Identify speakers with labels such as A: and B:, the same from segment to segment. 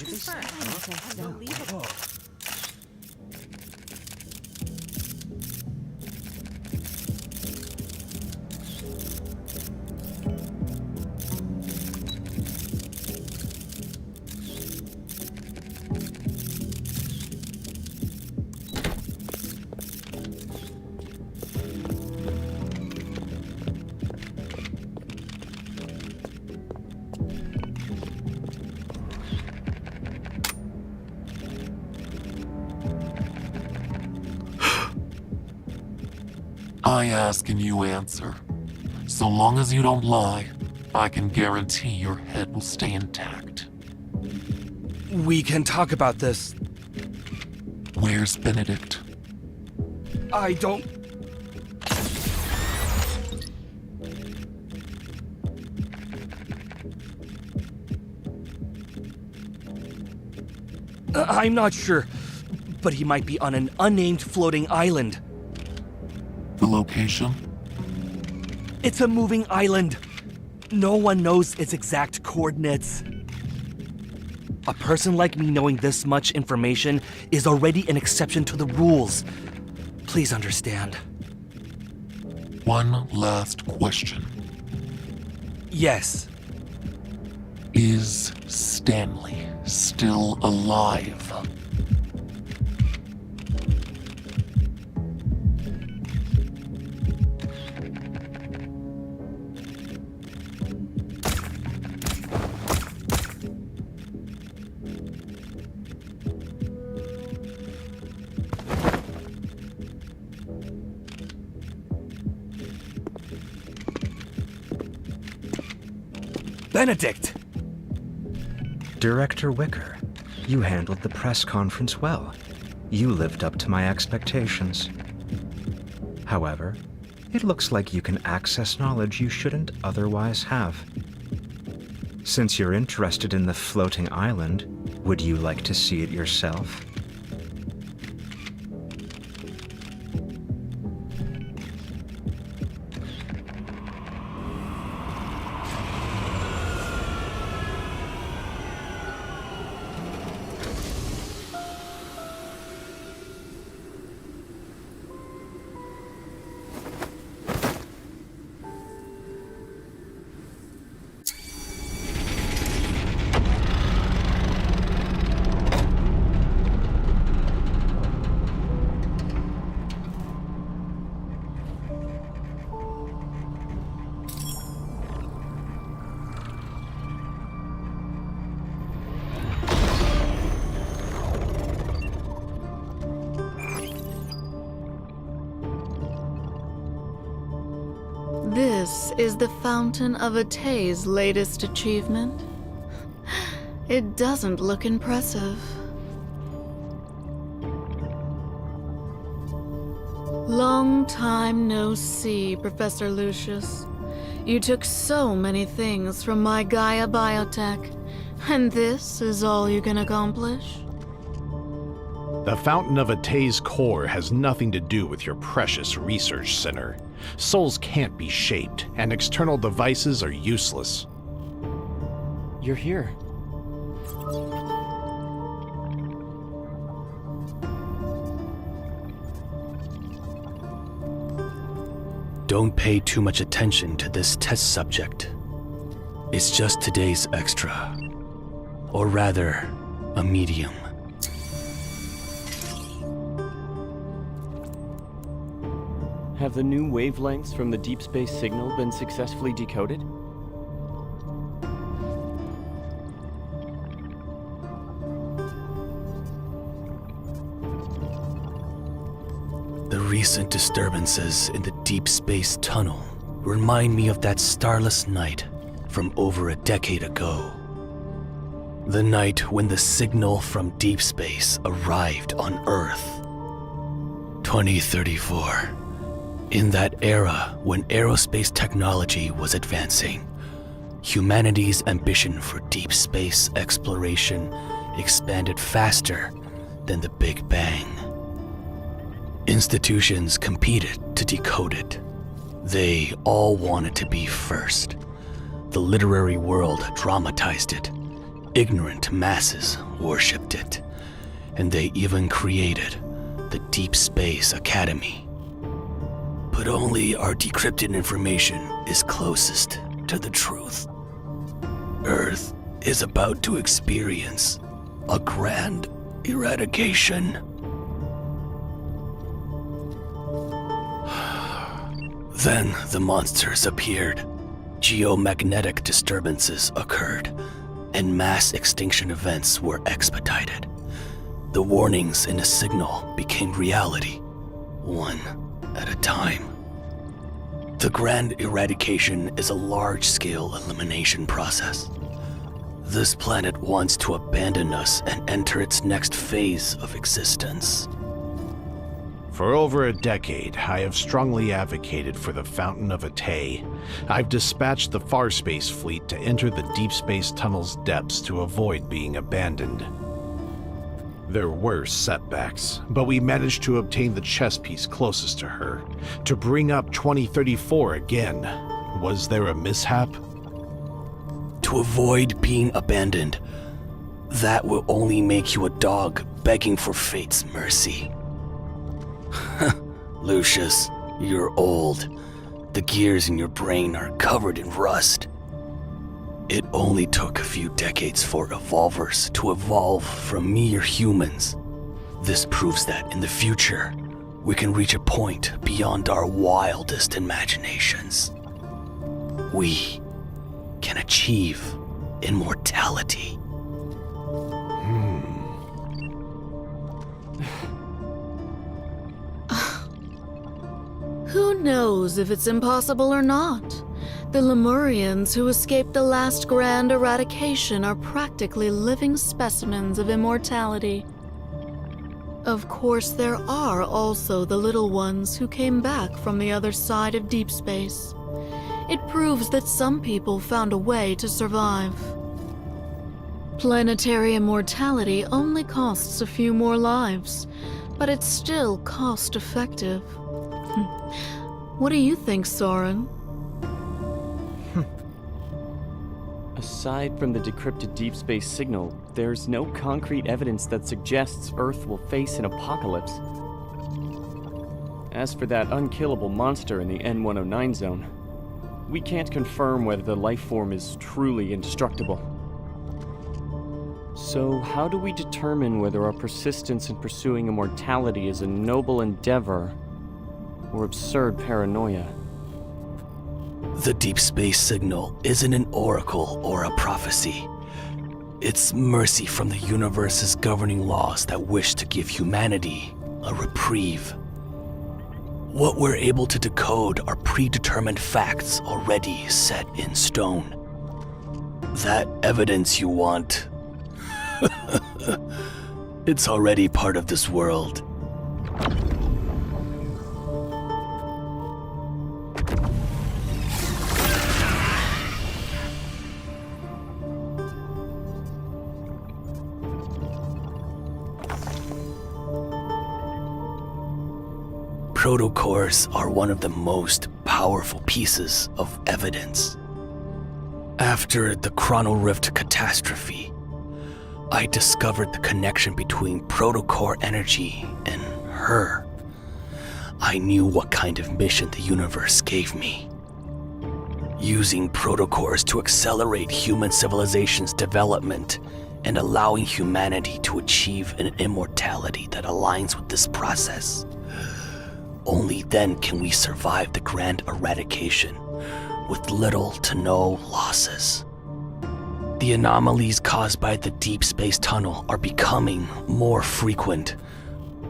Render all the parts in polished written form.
A: Unbelievable.
B: I ask and you answer. So long as you don't lie, I can guarantee your head will stay intact.
C: We can talk about this.
B: Where's Benedict?
C: I don't... I'm not sure, but he might be on an unnamed floating island.
B: The location?
C: It's a moving island. No one knows its exact coordinates. A person like me knowing this much information is already an exception to the rules. Please understand.
B: One last question.
C: Yes.
B: Is Stanley still alive?
C: Benedict!
D: Director Wicker, you handled the press conference well. You lived up to my expectations. However, it looks like you can access knowledge you shouldn't otherwise have. Since you're interested in the floating island, would you like to see it yourself?
E: This is the Fountain of Atay's latest achievement. It doesn't look impressive. Long time no see, Professor Lucius. You took so many things from my Gaia biotech, and this is all you can accomplish?
F: The Fountain of Atay's core has nothing to do with your precious research center. Souls can't be shaped, and external devices are useless.
G: You're here.
H: Don't pay too much attention to this test subject. It's just today's extra. Or rather, a medium.
G: Have the new wavelengths from the Deepspace signal been successfully decoded?
H: The recent disturbances in the Deepspace tunnel remind me of that starless night from over a decade ago. The night when the signal from Deepspace arrived on Earth. 2034. In that era when aerospace technology was advancing, humanity's ambition for deep space exploration expanded faster than the Big Bang. Institutions competed to decode it. They all wanted to be first. The literary world dramatized it. ignorant masses worshipped it, and they even created the Deep Space Academy. But only our decrypted information is closest to the truth. Earth is about to experience a grand eradication. Then the monsters appeared. Geomagnetic disturbances occurred, and mass extinction events were expedited. The warnings in the signal became reality, one at a time. The grand eradication is a large-scale elimination process. This planet wants to abandon us and enter its next phase of existence.
F: For over a decade, I have strongly advocated for the Fountain of Atay. I've dispatched the Farspace fleet to enter the Deep Space Tunnel's depths to avoid being abandoned. There were setbacks, but we managed to obtain the chess piece closest to her, to bring up 2034 again. Was there a mishap?
H: To avoid being abandoned, that will only make you a dog begging for fate's mercy. Lucius, you're old. The gears in your brain are covered in rust. It only took a few decades for evolvers to evolve from mere humans. This proves that in the future, we can reach a point beyond our wildest imaginations. We can achieve immortality.
E: Who knows if it's impossible or not? The Lemurians who escaped the last grand eradication are practically living specimens of immortality. Of course, there are also the little ones who came back from the other side of deep space. It proves that some people found a way to survive. Planetary immortality only costs a few more lives, but it's still cost-effective. What do you think, Soren?
G: Aside from the decrypted deep space signal, there's no concrete evidence that suggests Earth will face an apocalypse. As for that unkillable monster in the N109 zone, we can't confirm whether the life form is truly indestructible. So how do we determine whether our persistence in pursuing immortality is a noble endeavor or absurd paranoia?
H: The deep space signal isn't an oracle or a prophecy. It's mercy from the universe's governing laws that wish to give humanity a reprieve. What we're able to decode are predetermined facts already set in stone. That evidence you want, it's already part of this world. Protocores are one of the most powerful pieces of evidence. After the Chrono Rift catastrophe, I discovered the connection between protocore energy and her. I knew what kind of mission the universe gave me. Using protocores to accelerate human civilization's development and allowing humanity to achieve an immortality that aligns with this process. Only then can we survive the grand eradication with little to no losses. The anomalies caused by the deep space tunnel are becoming more frequent.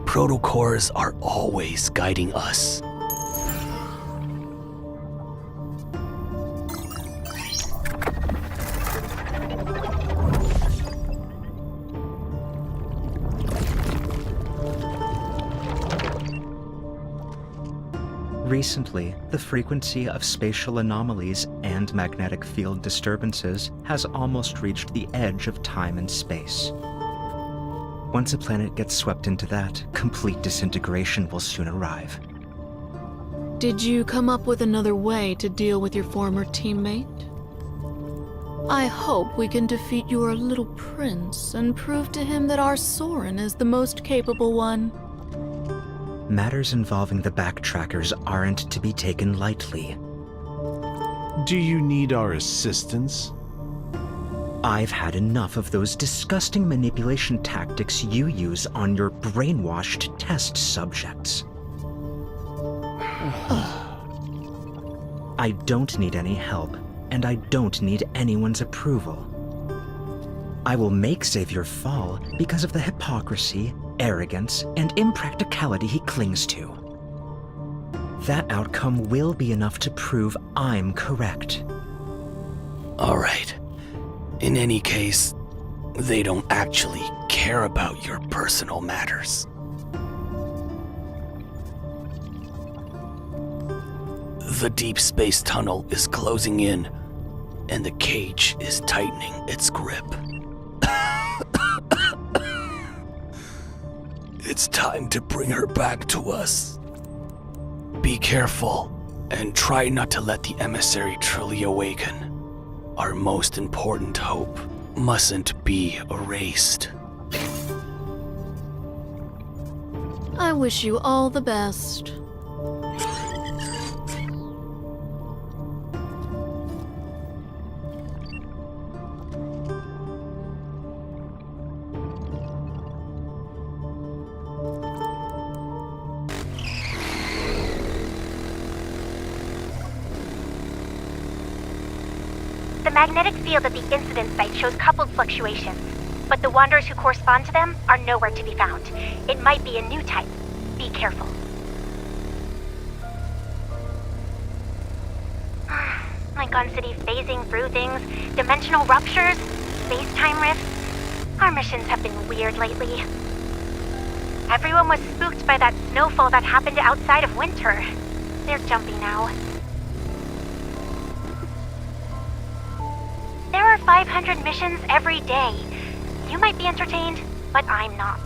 H: Protocores are always guiding us.
D: Recently, the frequency of spatial anomalies and magnetic field disturbances has almost reached the edge of time and space. Once a planet gets swept into that, complete disintegration will soon arrive.
E: Did you come up with another way to deal with your former teammate? I hope we can defeat your little prince and prove to him that our Soren is the most capable one.
D: Matters involving the backtrackers aren't to be taken lightly.
F: Do you need our assistance?
D: I've had enough of those disgusting manipulation tactics you use on your brainwashed test subjects. I don't need any help, and I don't need anyone's approval. I will make Xavier fall because of the hypocrisy, arrogance, and impracticality he clings to. That outcome will be enough to prove I'm correct.
H: All right. In any case, they don't actually care about your personal matters. The deep space tunnel is closing in, and the cage is tightening its grip. It's time to bring her back to us. Be careful, and try not to let the emissary truly awaken. Our most important hope mustn't be erased.
E: I wish you all the best.
A: The magnetic field at the incident site shows coupled fluctuations, but the wanderers who correspond to them are nowhere to be found. It might be a new type. Be careful. Like on City phasing through things, dimensional ruptures, space-time rifts. Our missions have been weird lately. Everyone was spooked by that snowfall that happened outside of winter. They're jumpy now. There are 500 missions every day. You might be entertained, but I'm not.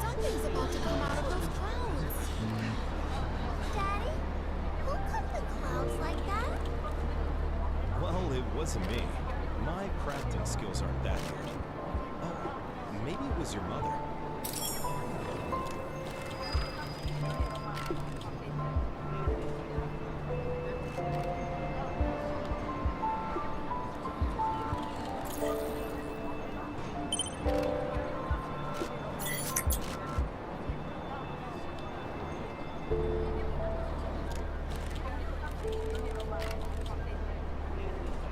I: Something's about to come out of those clouds. Daddy, who cut the clouds like that?
J: Well, it wasn't me. My crafting skills aren't that good. Oh, maybe it was your mother.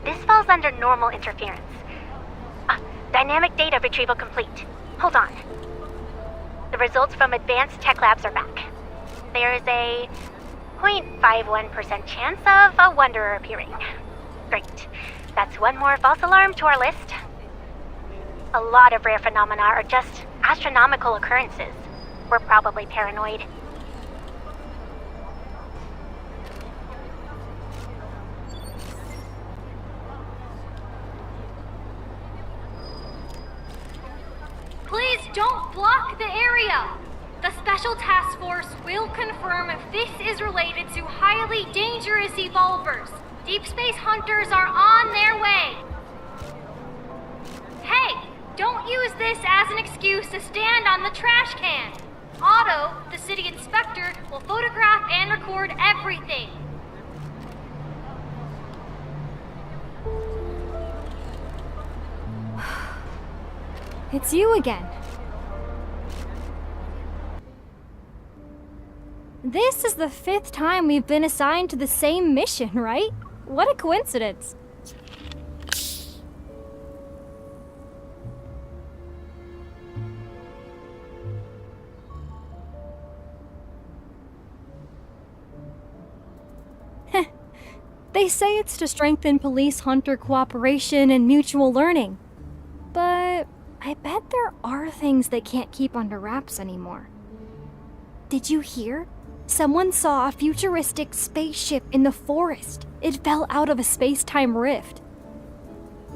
A: This falls under normal interference. Dynamic data retrieval complete. Hold on. The results from advanced tech labs are back. There's a 0.51% chance of a wanderer appearing. Great. That's one more false alarm to our list. A lot of rare phenomena are just astronomical occurrences. We're probably paranoid.
K: task force will confirm if this is related to highly dangerous evolvers. Deep space hunters are on their way. Hey, don't use this as an excuse to stand on the trash can. Otto, the city inspector, will photograph and record everything.
L: It's you again. This is the 5th time we've been assigned to the same mission, right? What a coincidence. They say it's to strengthen police-hunter cooperation and mutual learning. But I bet there are things they can't keep under wraps anymore. Did you hear? Someone saw a futuristic spaceship in the forest. It fell out of a space-time rift.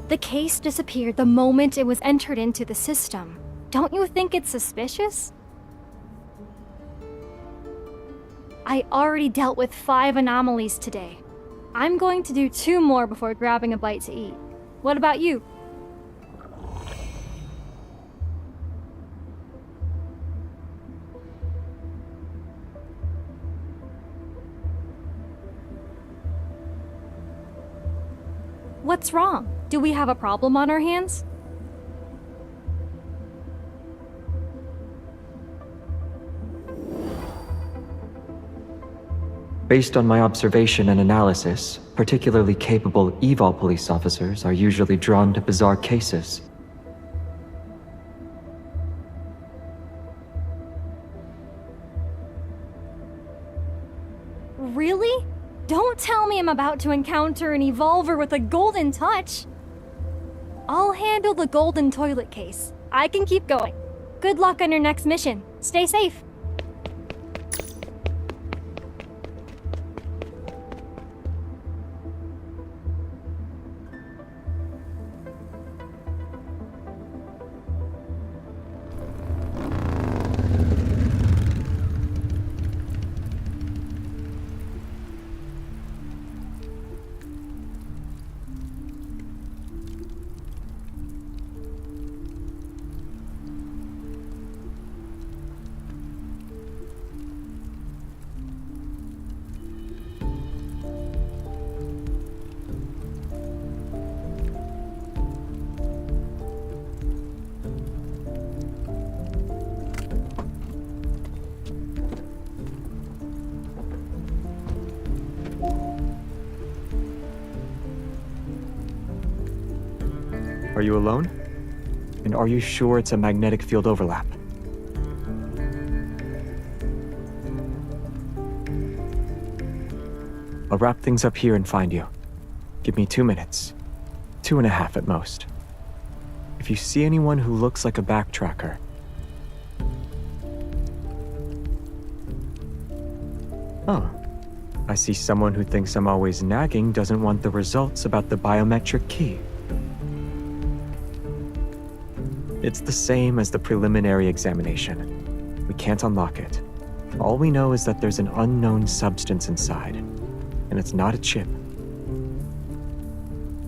L: The case disappeared the moment it was entered into the system. Don't you think it's suspicious? I already dealt with 5 anomalies today. I'm going to do 2 more before grabbing a bite to eat. What about you? What's wrong? Do we have a problem on our hands?
M: Based on my observation and analysis, particularly capable evol police officers are usually drawn to bizarre cases.
L: Really? Don't tell me I'm about to encounter an evolver with a golden touch. I'll handle the golden toilet case. I can keep going. Good luck on your next mission. Stay safe.
M: Are you alone? And are you sure it's a magnetic field overlap? I'll wrap things up here and find you. Give me 2 minutes. 2.5 at most. If you see anyone who looks like a backtracker, oh, I see someone who thinks I'm always nagging doesn't want the results about the biometric key. It's the same as the preliminary examination. We can't unlock it. All we know is that there's an unknown substance inside, and it's not a chip.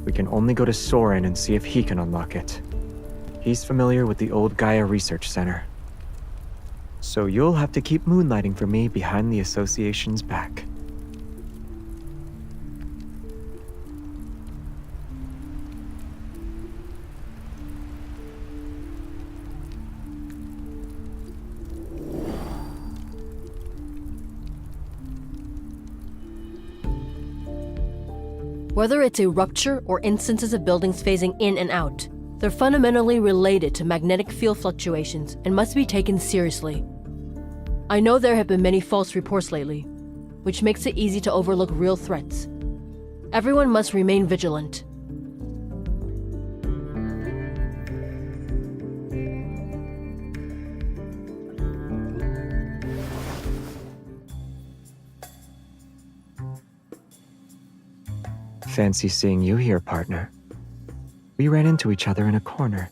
M: We can only go to Soren and see if he can unlock it. He's familiar with the old Gaia Research Center. So you'll have to keep moonlighting for me behind the Association's back.
N: Whether it's a rupture or instances of buildings phasing in and out, they're fundamentally related to magnetic field fluctuations and must be taken seriously. I know there have been many false reports lately, which makes it easy to overlook real threats. Everyone must remain vigilant.
M: Fancy seeing you here, partner. We ran into each other in a corner.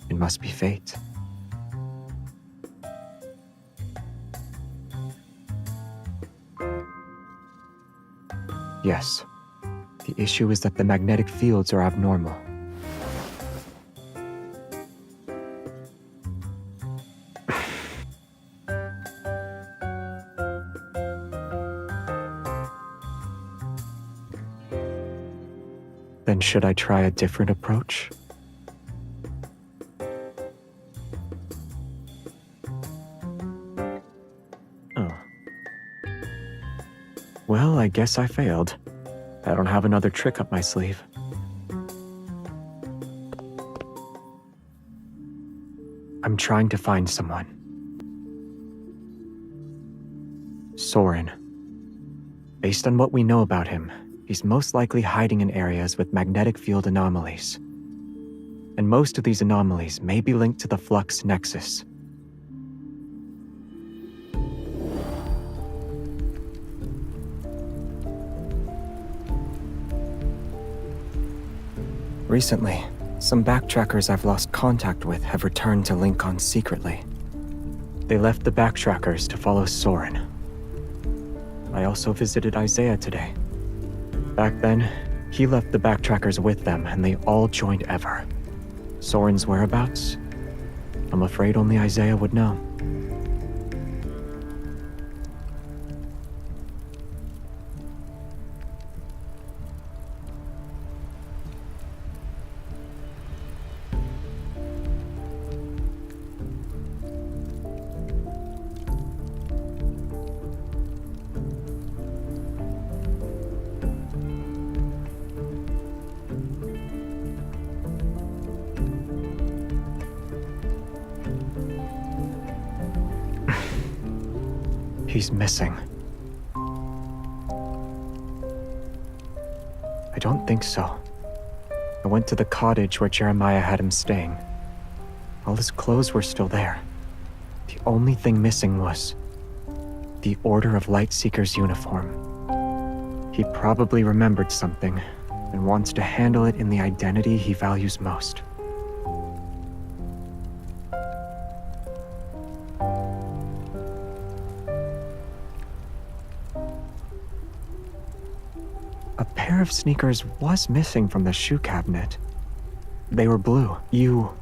M: It must be fate. Yes. The issue is that the magnetic fields are abnormal. Then should I try a different approach? Oh. Well, I guess I failed. I don't have another trick up my sleeve. I'm trying to find someone. Soren. Based on what we know about him, he's most likely hiding in areas with magnetic field anomalies. And most of these anomalies may be linked to the Flux Nexus. Recently, some backtrackers I've lost contact with have returned to Lincoln secretly. They left the backtrackers to follow Soren. I also visited Isaiah today. Back then, he left the backtrackers with them and they all joined Ever. Soren's whereabouts? I'm afraid only Isaiah would know. He's missing. I don't think so. I went to the cottage where Jeremiah had him staying. All his clothes were still there. The only thing missing was the Order of Lightseeker's uniform. He probably remembered something and wants to handle it in the identity he values most. A pair of sneakers was missing from the shoe cabinet. They were blue. You...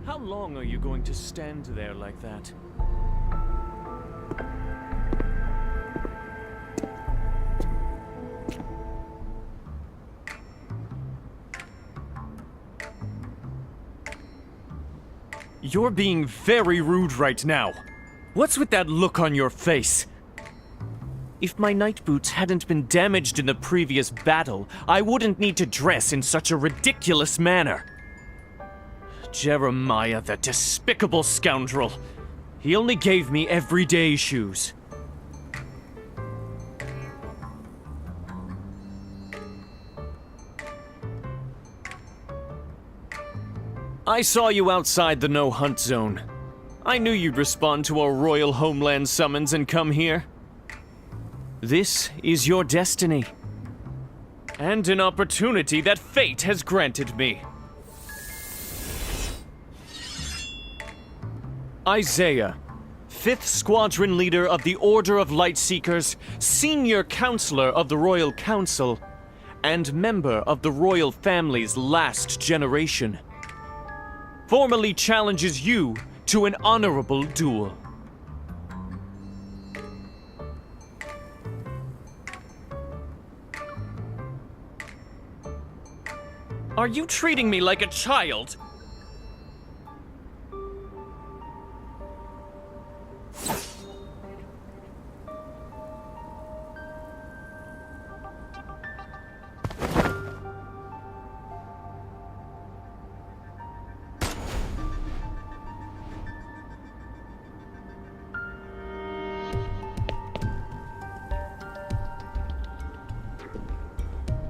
G: How long are you going to stand there like that? You're being very rude right now. What's with that look on your face? If my night boots hadn't been damaged in the previous battle, I wouldn't need to dress in such a ridiculous manner. Jeremiah, the despicable scoundrel. He only gave me everyday shoes. I saw you outside the no-hunt zone. I knew you'd respond to our royal homeland summons and come here. This is your destiny. And an opportunity that fate has granted me. Isaiah, 5th Squadron Leader of the Order of Lightseekers, Senior Counselor of the Royal Council, and member of the royal family's last generation, formally challenges you to an honorable duel. Are you treating me like a child?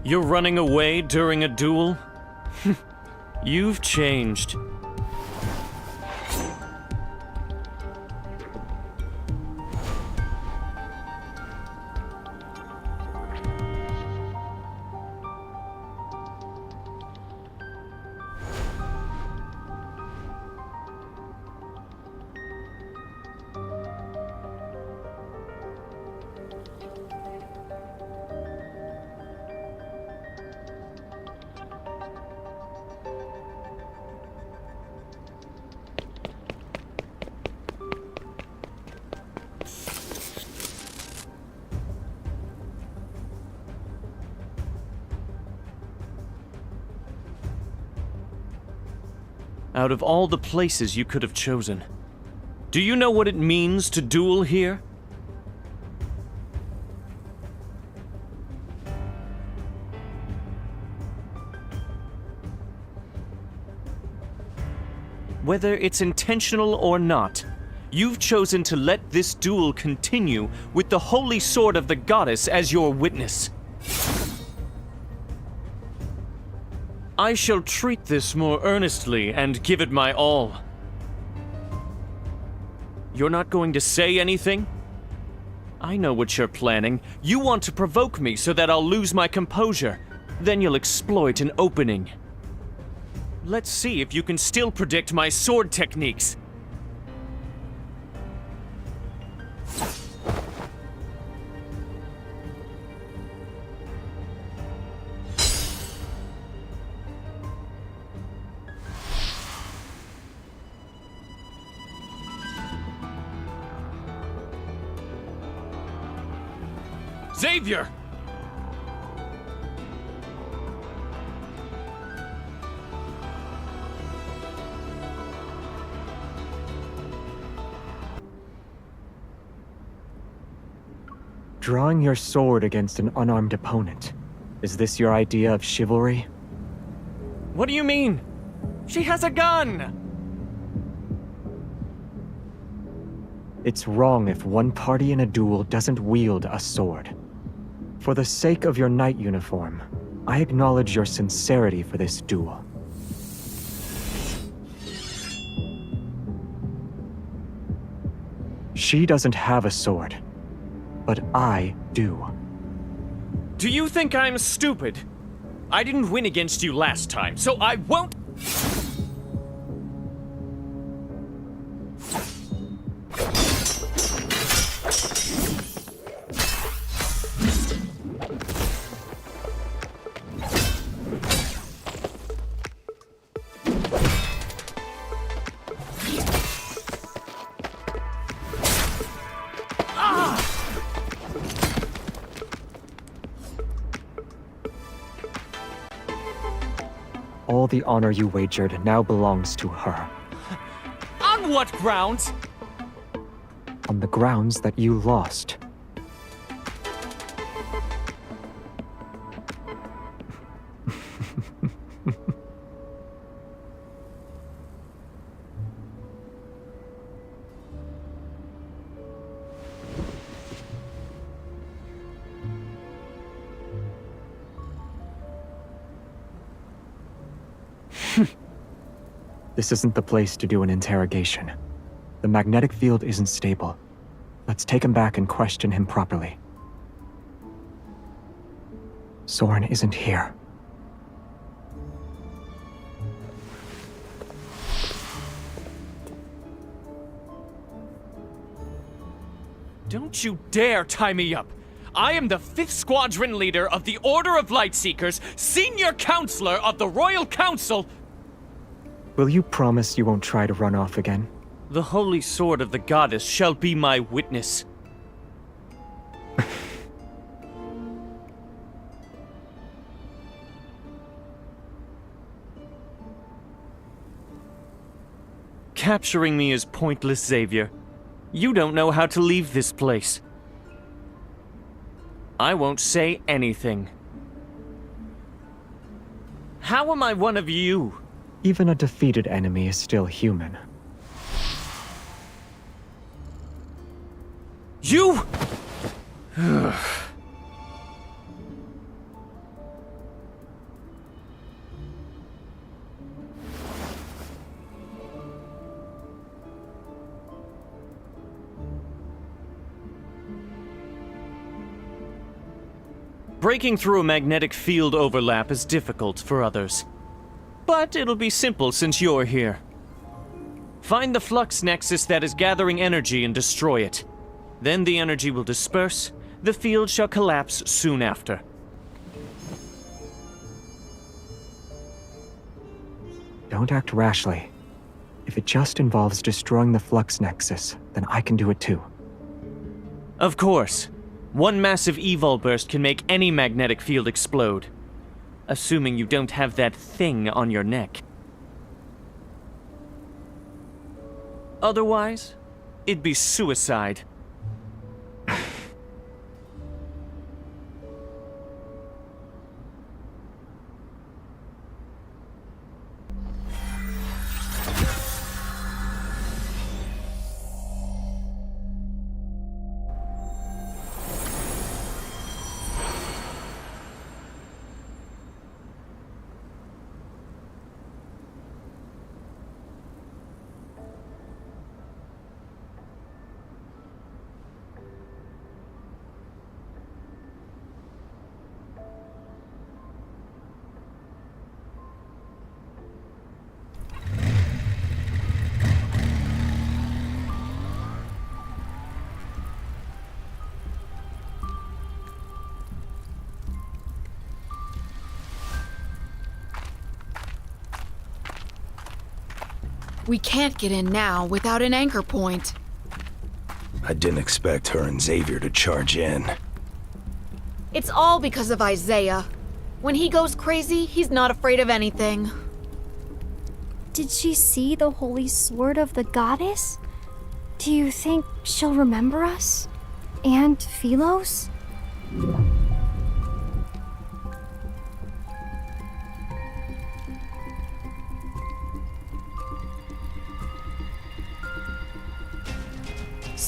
G: You're running away during a duel? You've changed. Out of all the places you could have chosen, do you know what it means to duel here? Whether it's intentional or not, you've chosen to let this duel continue with the holy sword of the goddess as your witness. I shall treat this more earnestly and give it my all. You're not going to say anything? I know what you're planning. You want to provoke me so that I'll lose my composure. Then you'll exploit an opening. Let's see if you can still predict my sword techniques. Xavier!
M: Drawing your sword against an unarmed opponent. Is this your idea of chivalry?
G: What do you mean? She has a gun!
M: It's wrong if one party in a duel doesn't wield a sword. For the sake of your knight uniform, I acknowledge your sincerity for this duel. She doesn't have a sword, but I do.
G: Do you think I'm stupid? I didn't win against you last time, so I won't...
M: All the honor you wagered now belongs to her.
G: On what grounds?
M: On the grounds that you lost. This isn't the place to do an interrogation. The magnetic field isn't stable. Let's take him back and question him properly. Soren isn't here.
G: Don't you dare tie me up! I am the 5th Squadron leader of the Order of Lightseekers, senior counselor of the Royal Council!
M: Will you promise you won't try to run off again?
G: The holy sword of the goddess shall be my witness. Capturing me is pointless, Xavier. You don't know how to leave this place. I won't say anything. How am I one of you?
M: Even a defeated enemy is still human.
G: You! Breaking through a magnetic field overlap is difficult for others. But it'll be simple since you're here. Find the flux nexus that is gathering energy and destroy it. Then the energy will disperse. The field shall collapse soon after.
M: Don't act rashly. If it just involves destroying the flux nexus, then I can do it too.
G: Of course. One massive evol burst can make any magnetic field explode. Assuming you don't have that thing on your neck. Otherwise, it'd be suicide.
E: We can't get in now without an anchor point.
H: I didn't expect her and Xavier to charge in.
E: It's all because of Isaiah. When he goes crazy, he's not afraid of anything.
L: Did she see the holy sword of the goddess? Do you think she'll remember us? And Philos?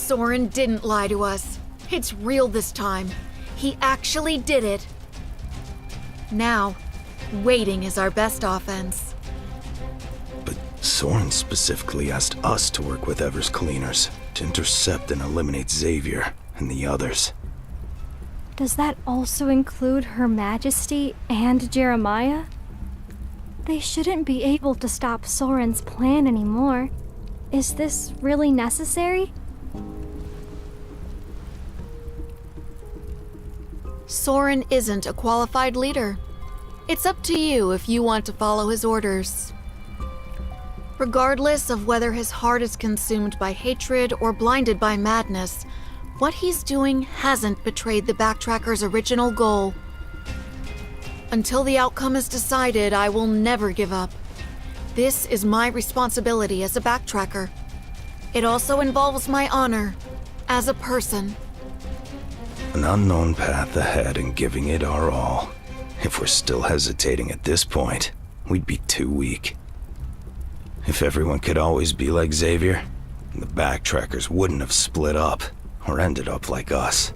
E: Soren didn't lie to us. It's real this time. He actually did it. Now, waiting is our best offense.
H: But Soren specifically asked us to work with Ever's cleaners to intercept and eliminate Xavier and the others.
L: Does that also include Her Majesty and Jeremiah? They shouldn't be able to stop Soren's plan anymore. Is this really necessary?
E: Soren isn't a qualified leader. It's up to you if you want to follow his orders. Regardless of whether his heart is consumed by hatred or blinded by madness, what he's doing hasn't betrayed the Backtracker's original goal. Until the outcome is decided, I will never give up. This is my responsibility as a Backtracker. It also involves my honor as a person.
H: An unknown path ahead and giving it our all. If we're still hesitating at this point, we'd be too weak. If everyone could always be like Xavier, the Backtrackers wouldn't have split up or ended up like us.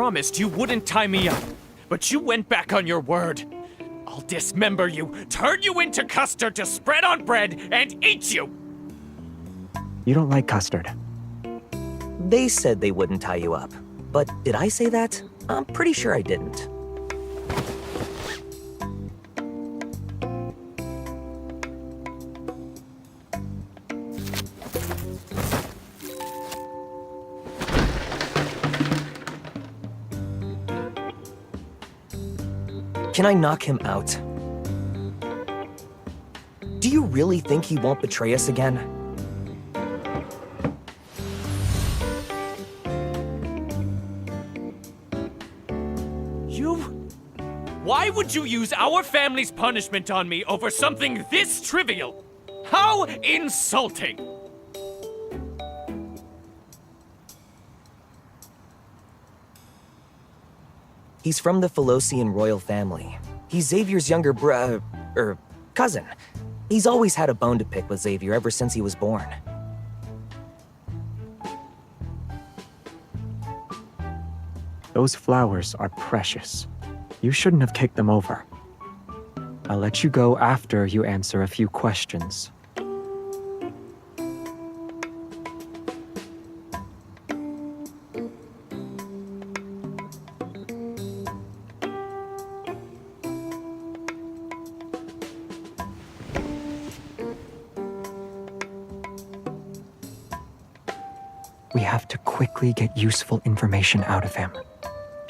G: promised you wouldn't tie me up, but you went back on your word. I'll dismember you, turn you into custard to spread on bread, and eat you!
M: You don't like custard.
O: They said they wouldn't tie you up. But did I say that? I'm pretty sure I didn't. Can I knock him out? Do you really think he won't betray us again?
G: Why would you use our family's punishment on me over something this trivial? How insulting!
O: He's from the Philosian royal family. He's Xavier's younger cousin. He's always had a bone to pick with Xavier ever since he was born.
M: Those flowers are precious. You shouldn't have kicked them over. I'll let you go after you answer a few questions. We have to quickly get useful information out of him.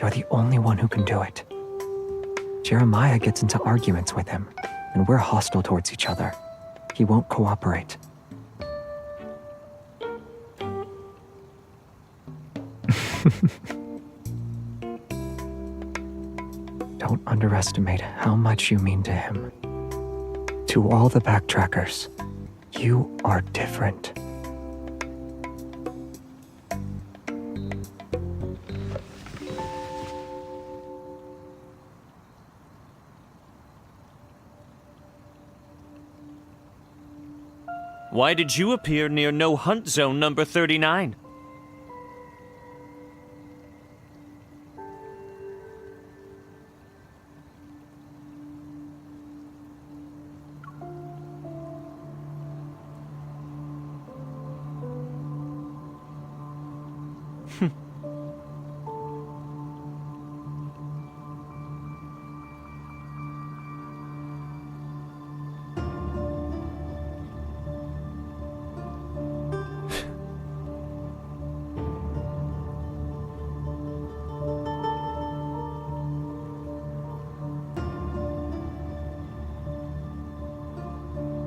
M: You're the only one who can do it. Jeremiah gets into arguments with him, and we're hostile towards each other. He won't cooperate. Don't underestimate how much you mean to him. To all the backtrackers, you are different.
G: Why did you appear near No Hunt Zone number 39?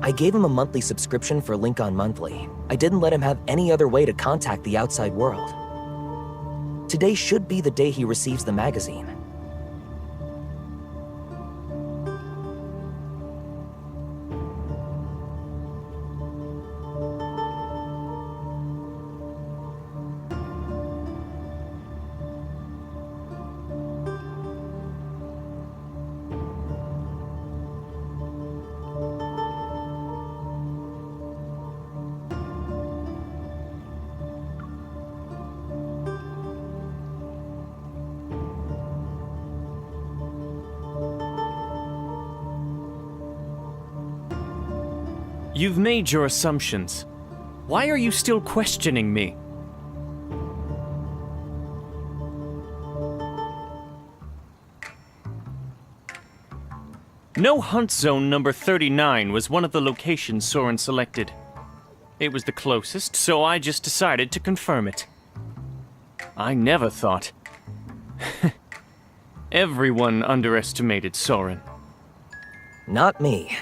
O: I gave him a monthly subscription for Lincoln Monthly. I didn't let him have any other way to contact the outside world. Today should be the day he receives the magazine.
G: You've made your assumptions. Why are you still questioning me? No Hunt Zone number 39 was one of the locations Soren selected. It was the closest, so I just decided to confirm it. I never thought. Everyone underestimated Soren.
O: Not me.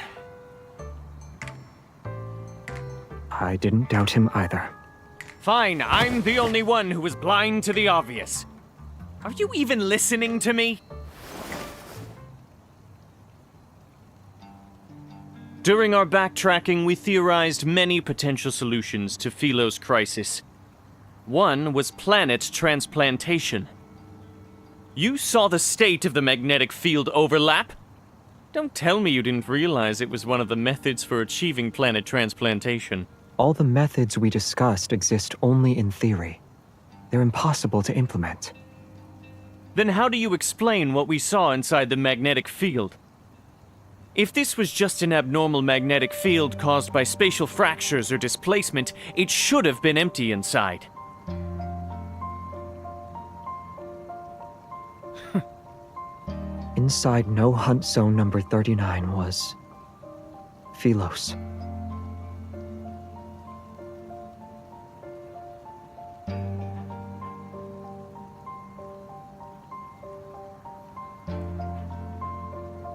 M: I didn't doubt him either.
G: Fine, I'm the only one who was blind to the obvious. Are you even listening to me? During our backtracking, we theorized many potential solutions to Philo's crisis. One was planet transplantation. You saw the state of the magnetic field overlap? Don't tell me you didn't realize it was one of the methods for achieving planet transplantation.
M: All the methods we discussed exist only in theory. They're impossible to implement.
G: Then how do you explain what we saw inside the magnetic field? If this was just an abnormal magnetic field caused by spatial fractures or displacement, it should have been empty inside.
M: Inside No Hunt Zone number 39 was Philos.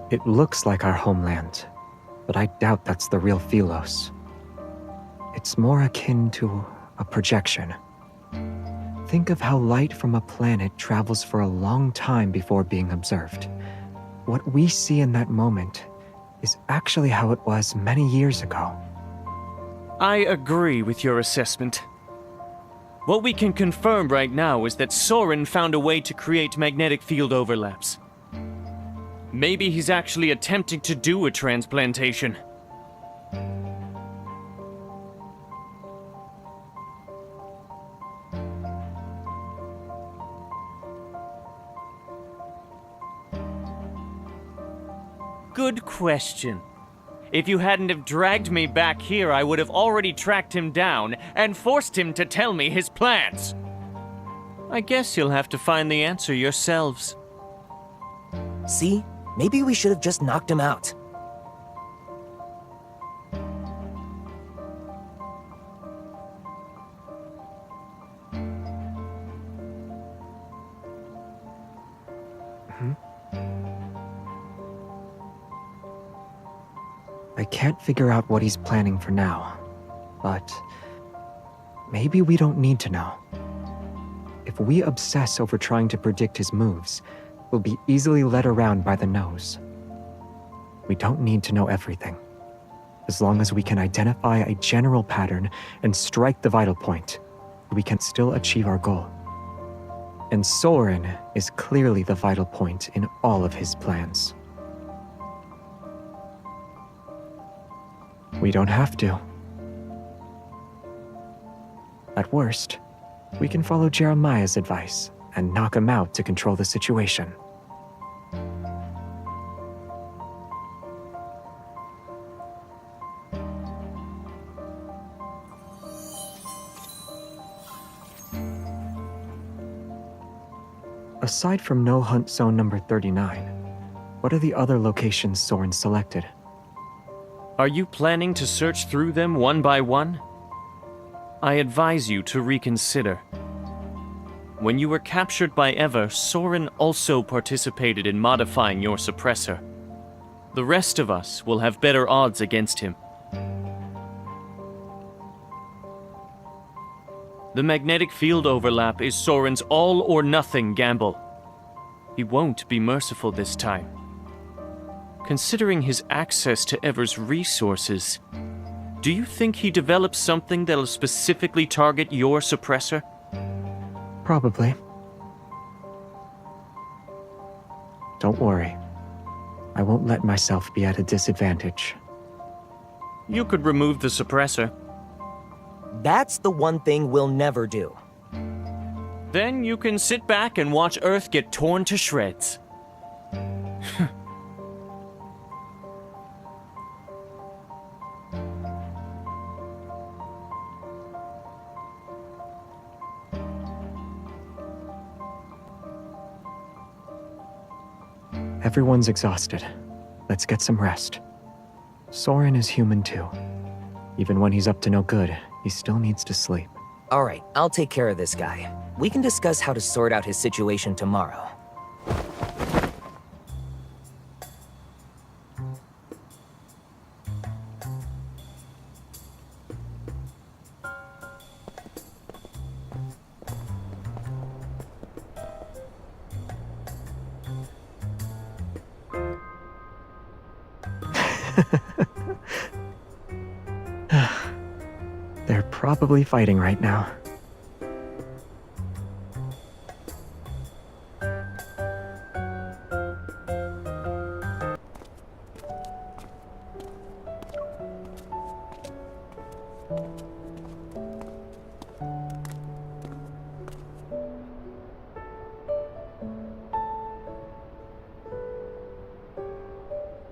M: It looks like our homeland, but I doubt that's the real Philos. It's more akin to a projection. Think of how light from a planet travels for a long time before being observed. What we see in that moment is actually how it was many years ago.
G: I agree with your assessment. What we can confirm right now is that Soren found a way to create magnetic field overlaps. Maybe he's actually attempting to do a transplantation. Good question. If you hadn't have dragged me back here, I would have already tracked him down and forced him to tell me his plans. I guess you'll have to find the answer yourselves.
O: See? Maybe we should have just knocked him out.
M: I can't figure out what he's planning for now, but maybe we don't need to know. If we obsess over trying to predict his moves, we'll be easily led around by the nose. We don't need to know everything. As long as we can identify a general pattern and strike the vital point, we can still achieve our goal. And Soren is clearly the vital point in all of his plans. We don't have to. At worst, we can follow Jeremiah's advice and knock him out to control the situation. Aside from No Hunt Zone number 39, what are the other locations Soren selected?
G: Are you planning to search through them one by one? I advise you to reconsider. When you were captured by Ever, Soren also participated in modifying your suppressor. The rest of us will have better odds against him. The magnetic field overlap is Soren's all-or-nothing gamble. He won't be merciful this time. Considering his access to Ever's resources, do you think he developed something that'll specifically target your suppressor?
M: Probably. Don't worry. I won't let myself be at a disadvantage.
G: You could remove the suppressor.
O: That's the one thing we'll never do.
G: Then you can sit back and watch Earth get torn to shreds.
M: Everyone's exhausted. Let's get some rest. Soren is human too. Even when he's up to no good, he still needs to sleep.
O: All right, I'll take care of this guy. We can discuss how to sort out his situation tomorrow.
M: They're probably fighting right now.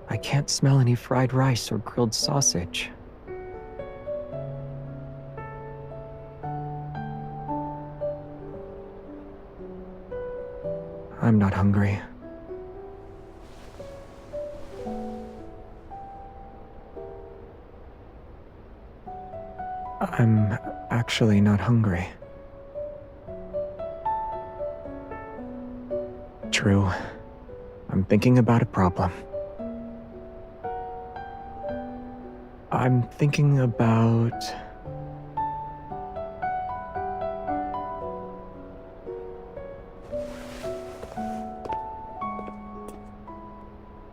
M: I can't smell any fried rice or grilled sausage. I'm not hungry. I'm actually not hungry. True. I'm thinking about a problem. I'm thinking about...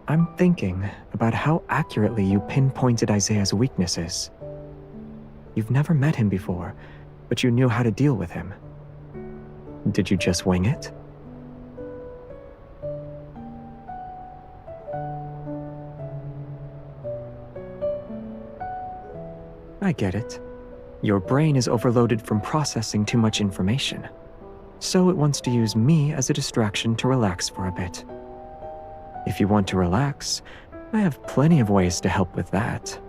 M: I'm thinking about how accurately you pinpointed Isaiah's weaknesses. You've never met him before, but you knew how to deal with him. Did you just wing it? I get it. Your brain is overloaded from processing too much information, so it wants to use me as a distraction to relax for a bit. If you want to relax, I have plenty of ways to help with that.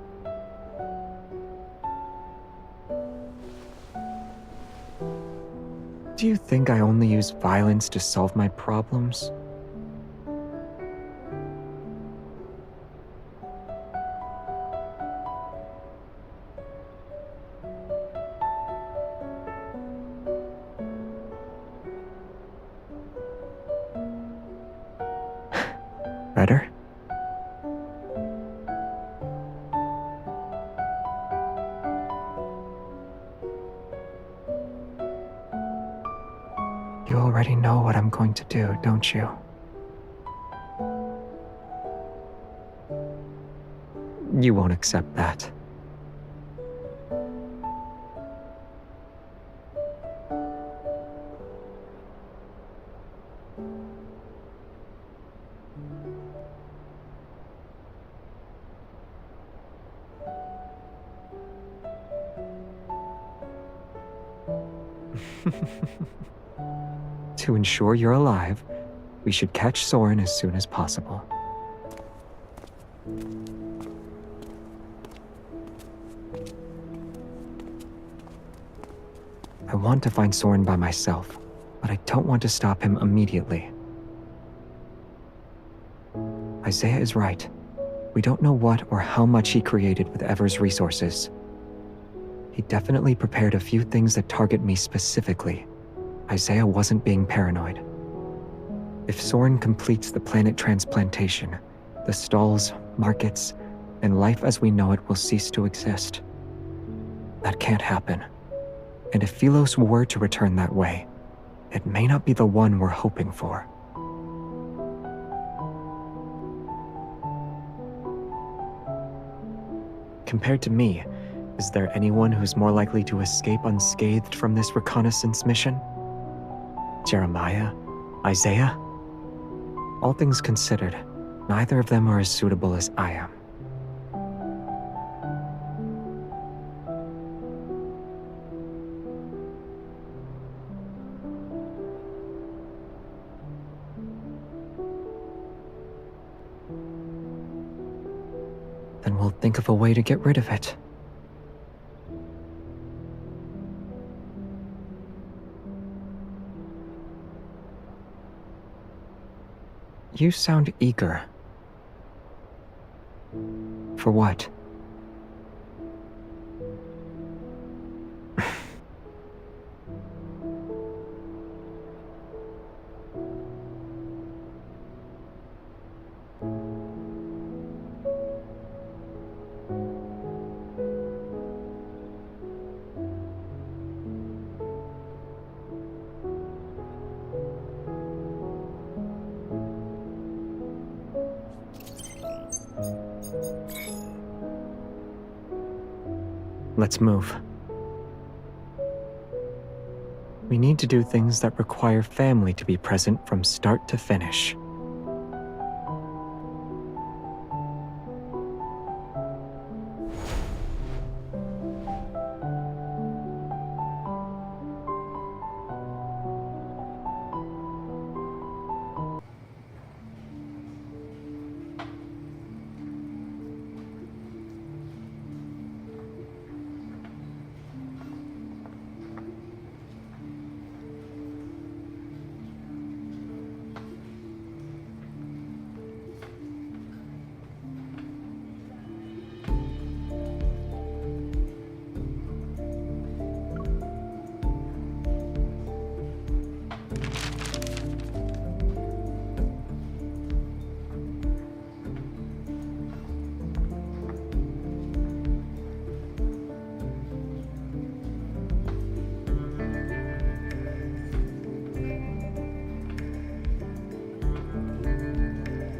M: Do you think I only use violence to solve my problems? Better? You already know what I'm going to do, don't you? You won't accept that. To ensure you're alive, we should catch Soren as soon as possible. I want to find Soren by myself, but I don't want to stop him immediately. Isaiah is right. We don't know what or how much he created with Ever's resources. He definitely prepared a few things that target me specifically. Isaiah wasn't being paranoid. If Soren completes the planet transplantation, the stalls, markets, and life as we know it will cease to exist. That can't happen. And if Philos were to return that way, it may not be the one we're hoping for. Compared to me, is there anyone who's more likely to escape unscathed from this reconnaissance mission? Jeremiah? Isaiah? All things considered, neither of them are as suitable as I am. Then we'll think of a way to get rid of it. You sound eager. For what? Let's move. We need to do things that require family to be present from start to finish.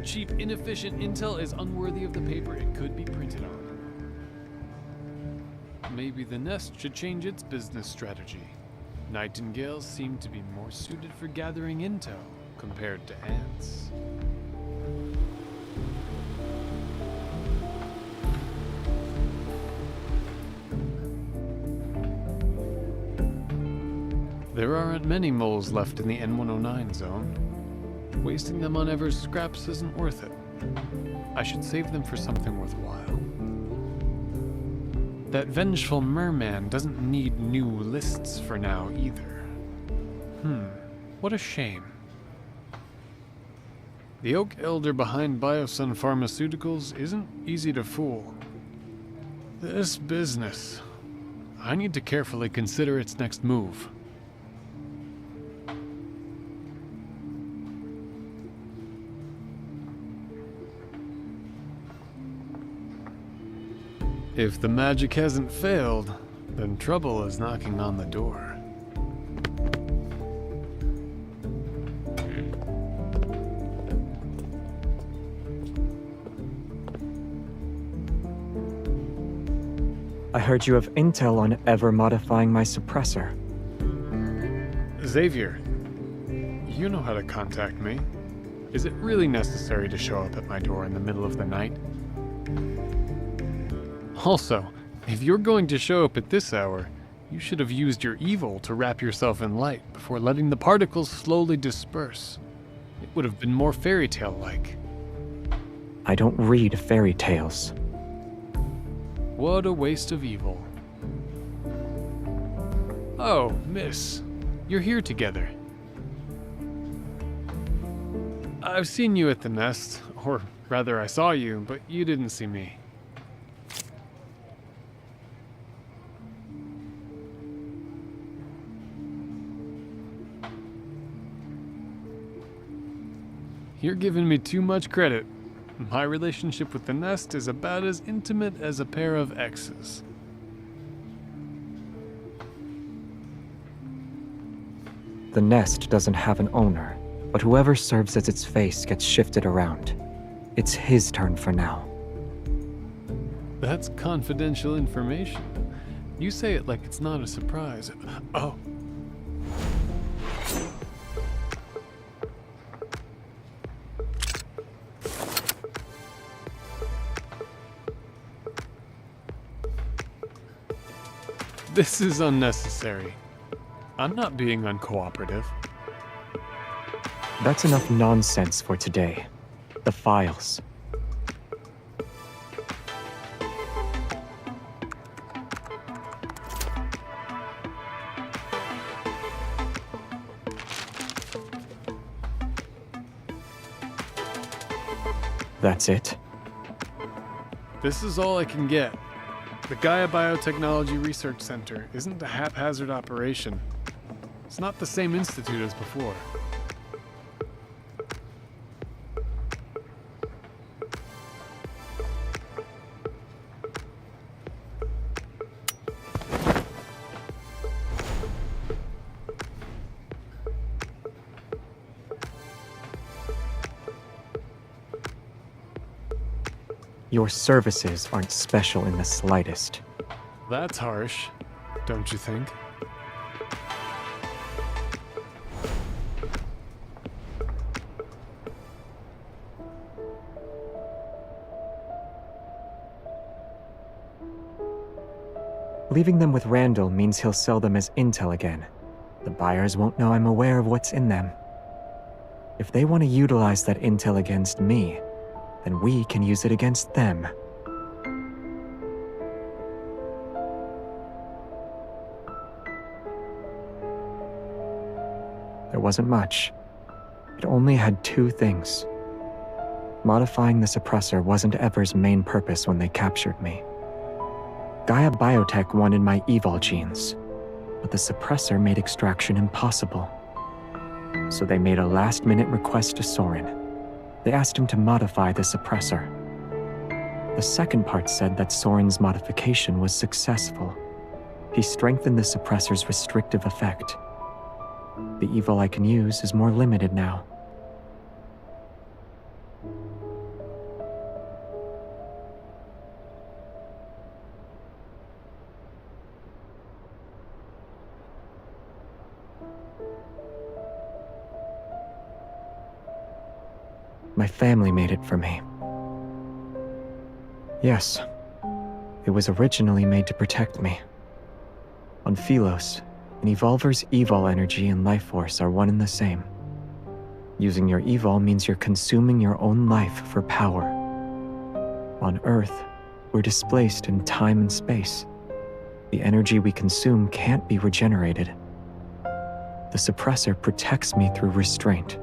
P: cheap, inefficient intel is unworthy of the paper it could be printed on. Maybe the Nest should change its business strategy. Nightingales seem to be more suited for gathering intel compared to ants. There aren't many moles left in the N109 zone. Wasting them on Ever's scraps isn't worth it. I should save them for something worthwhile. That vengeful merman doesn't need new lists for now either. What a shame. The Oak Elder behind Biosun Pharmaceuticals isn't easy to fool. This business, I need to carefully consider its next move. If the magic hasn't failed, then trouble is knocking on the door.
M: I heard you have intel on Ever modifying my suppressor.
P: Xavier, you know how to contact me. Is it really necessary to show up at my door in the middle of the night? Also, if you're going to show up at this hour, you should have used your evil to wrap yourself in light before letting the particles slowly disperse. It would have been more fairy tale-like.
M: I don't read fairy tales.
P: What a waste of evil. Oh, miss. You're here together. I've seen you at the Nest, or rather I saw you, but you didn't see me. You're giving me too much credit. My relationship with the Nest is about as intimate as a pair of exes.
M: The Nest doesn't have an owner, but whoever serves as its face gets shifted around. It's his turn for now.
P: That's confidential information. You say it like it's not a surprise. Oh. This is unnecessary. I'm not being uncooperative.
M: That's enough nonsense for today. The files. That's it?
P: This is all I can get. The Gaia Biotechnology Research Center isn't a haphazard operation. It's not the same institute as before.
M: Your services aren't special in the slightest.
P: That's harsh, don't you think?
M: Leaving them with Randall means he'll sell them as intel again. The buyers won't know I'm aware of what's in them. If they want to utilize that intel against me, then we can use it against them. There wasn't much. It only had two things. Modifying the suppressor wasn't Ever's main purpose when they captured me. Gaia Biotech wanted my evil genes, but the suppressor made extraction impossible. So they made a last-minute request to Soren. They asked him to modify the suppressor. The second part said that Soren's modification was successful. He strengthened the suppressor's restrictive effect. The evil I can use is more limited now. My family made it for me. Yes, it was originally made to protect me. On Philos, an evolver's evol energy and life force are one and the same. Using your evol means you're consuming your own life for power. On Earth, we're displaced in time and space. The energy we consume can't be regenerated. The suppressor protects me through restraint.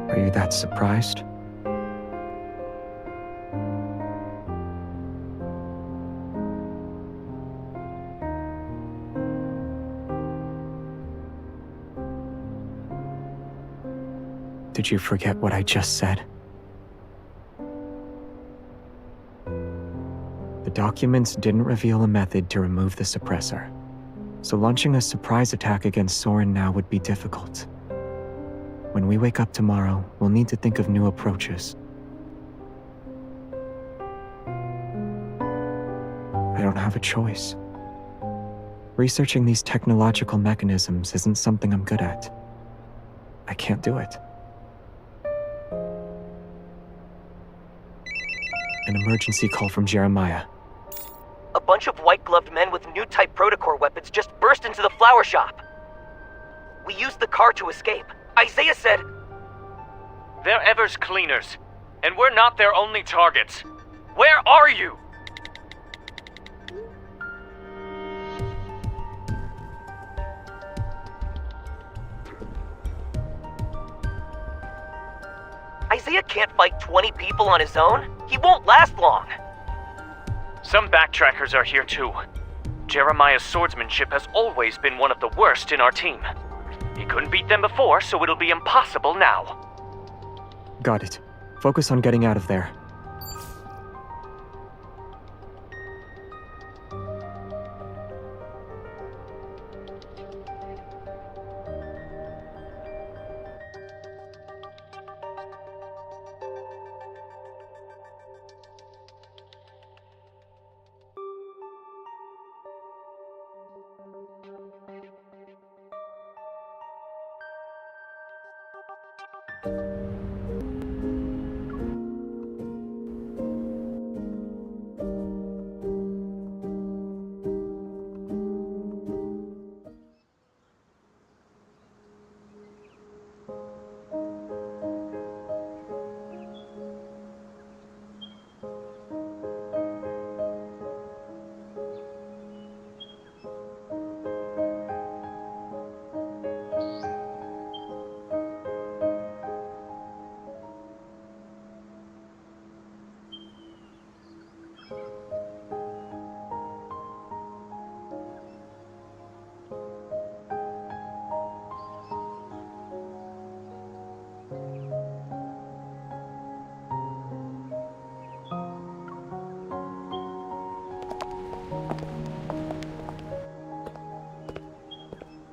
M: Are you that surprised? Did you forget what I just said? The documents didn't reveal a method to remove the suppressor, so launching a surprise attack against Soren now would be difficult. When we wake up tomorrow, we'll need to think of new approaches. I don't have a choice. Researching these technological mechanisms isn't something I'm good at. I can't do it. An emergency call from Jeremiah.
O: A bunch of white-gloved men with new type protocore weapons just burst into the flower shop. We used the car to escape. Isaiah said...
G: They're Ever's cleaners, and we're not their only targets. Where are you?
O: Isaiah can't fight 20 people on his own. He won't last long.
G: Some backtrackers are here too. Jeremiah's swordsmanship has always been one of the worst in our team. He couldn't beat them before, so it'll be impossible now.
M: Got it. Focus on getting out of there.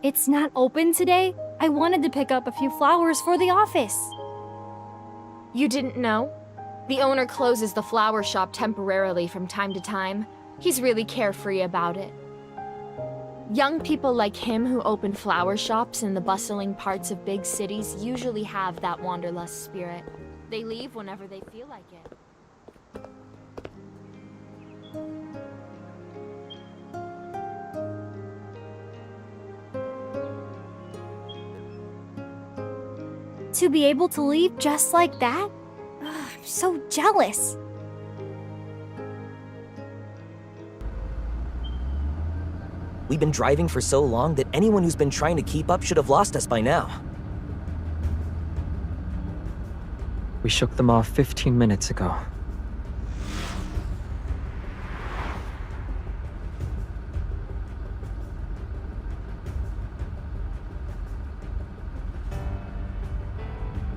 L: It's not open today? I wanted to pick up a few flowers for the office.
Q: You didn't know? The owner closes the flower shop temporarily from time to time. He's really carefree about it. Young people like him who open flower shops in the bustling parts of big cities usually have that wanderlust spirit. They leave whenever they feel like it.
L: To be able to leave just like that? Ugh, I'm so jealous.
O: We've been driving for so long that anyone who's been trying to keep up should have lost us by now.
M: We shook them off 15 minutes ago.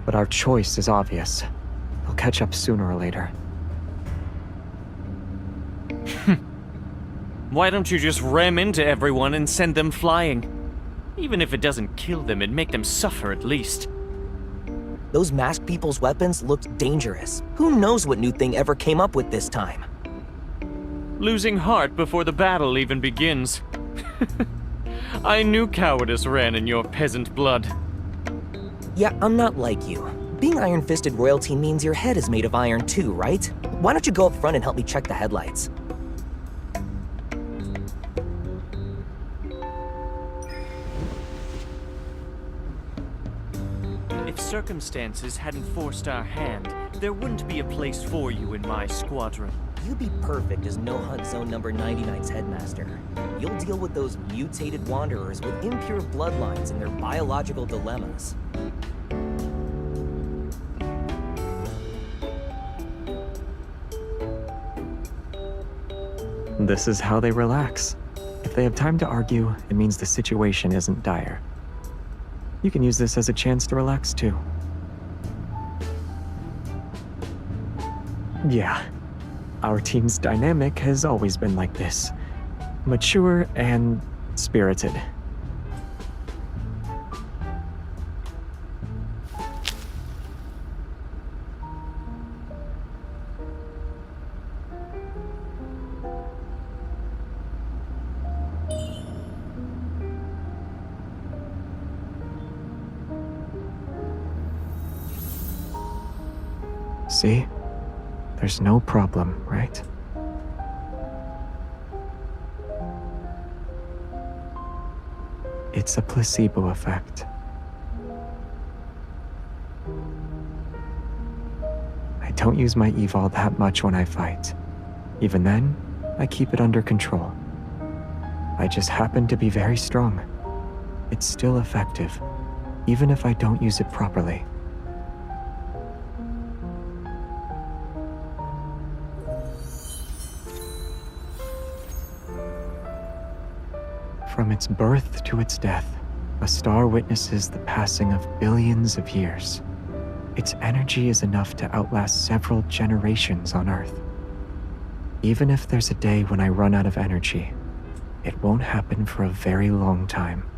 M: But our choice is obvious. They'll catch up sooner or later.
G: Why don't you just ram into everyone and send them flying? Even if it doesn't kill them, it'd make them suffer at least.
O: Those masked people's weapons looked dangerous. Who knows what new thing ever came up with this time?
G: Losing heart before the battle even begins. I knew cowardice ran in your peasant blood.
O: Yeah, I'm not like you. Being iron-fisted royalty means your head is made of iron too, right? Why don't you go up front and help me check the headlights?
G: If circumstances hadn't forced our hand, there wouldn't be a place for you in my squadron.
O: You'd be perfect as No Hunt Zone number 99's headmaster. You'll deal with those mutated wanderers with impure bloodlines and their biological dilemmas.
M: This is how they relax. If they have time to argue, it means the situation isn't dire. You can use this as a chance to relax too. Yeah, our team's dynamic has always been like this. Mature and spirited. See? There's no problem, right? It's a placebo effect. I don't use my evol that much when I fight. Even then, I keep it under control. I just happen to be very strong. It's still effective, even if I don't use it properly. From its birth to its death, a star witnesses the passing of billions of years. Its energy is enough to outlast several generations on Earth. Even if there's a day when I run out of energy, it won't happen for a very long time.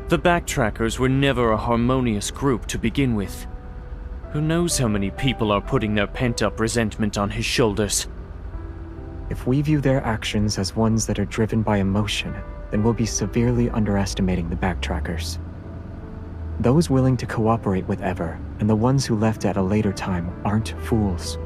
G: The Backtrackers were never a harmonious group to begin with. Who knows how many people are putting their pent-up resentment on his shoulders?
M: If we view their actions as ones that are driven by emotion, then we'll be severely underestimating the Backtrackers. Those willing to cooperate with Ever, and the ones who left at a later time, aren't fools.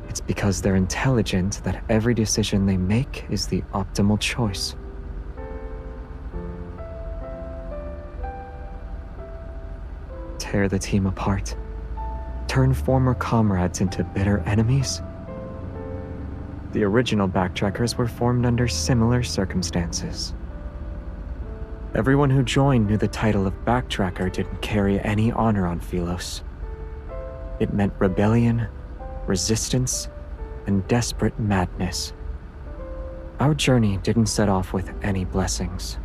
M: It's because they're intelligent that every decision they make is the optimal choice. Tear the team apart. Turn former comrades into bitter enemies. The original Backtrackers were formed under similar circumstances. Everyone who joined knew the title of Backtracker didn't carry any honor on Philos. It meant rebellion, resistance, and desperate madness. Our journey didn't set off with any blessings.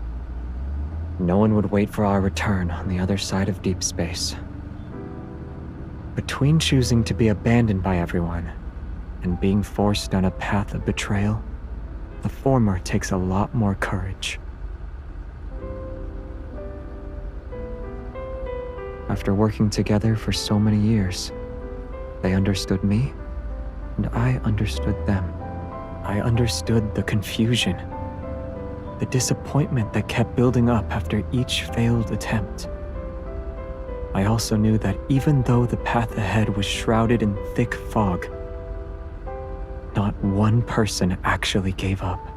M: No one would wait for our return on the other side of deep space. Between choosing to be abandoned by everyone and being forced down a path of betrayal, the former takes a lot more courage. After working together for so many years, they understood me, and I understood them. I understood the confusion, the disappointment that kept building up after each failed attempt. I also knew that even though the path ahead was shrouded in thick fog, not one person actually gave up.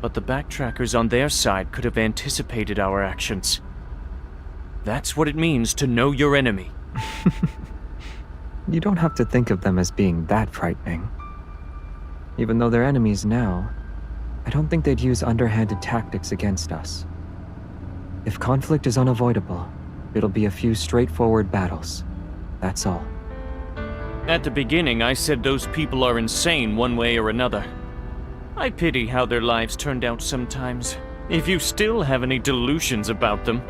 G: But the Backtrackers on their side could have anticipated our actions. That's what it means to know your enemy.
M: You don't have to think of them as being that frightening. Even though they're enemies now, I don't think they'd use underhanded tactics against us. If conflict is unavoidable, it'll be a few straightforward battles. That's all.
G: At the beginning, I said those people are insane one way or another. I pity how their lives turned out sometimes. If you still have any delusions about them,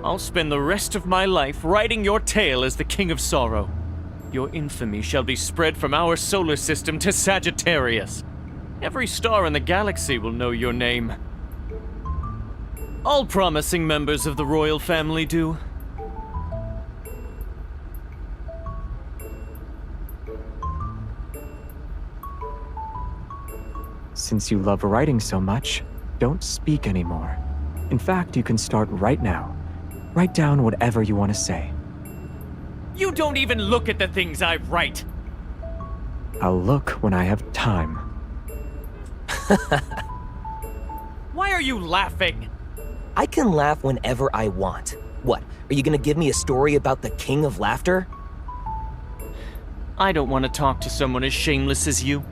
G: I'll spend the rest of my life riding your tail as the King of Sorrow. Your infamy shall be spread from our solar system to Sagittarius. Every star in the galaxy will know your name. All promising members of the royal family do.
M: Since you love writing so much, don't speak anymore. In fact, you can start right now. Write down whatever you want to say.
G: You don't even look at the things I write.
M: I'll look when I have time.
G: Why are you laughing?
O: I can laugh whenever I want. What, are you gonna give me a story about the King of Laughter?
G: I don't want to talk to someone as shameless as you.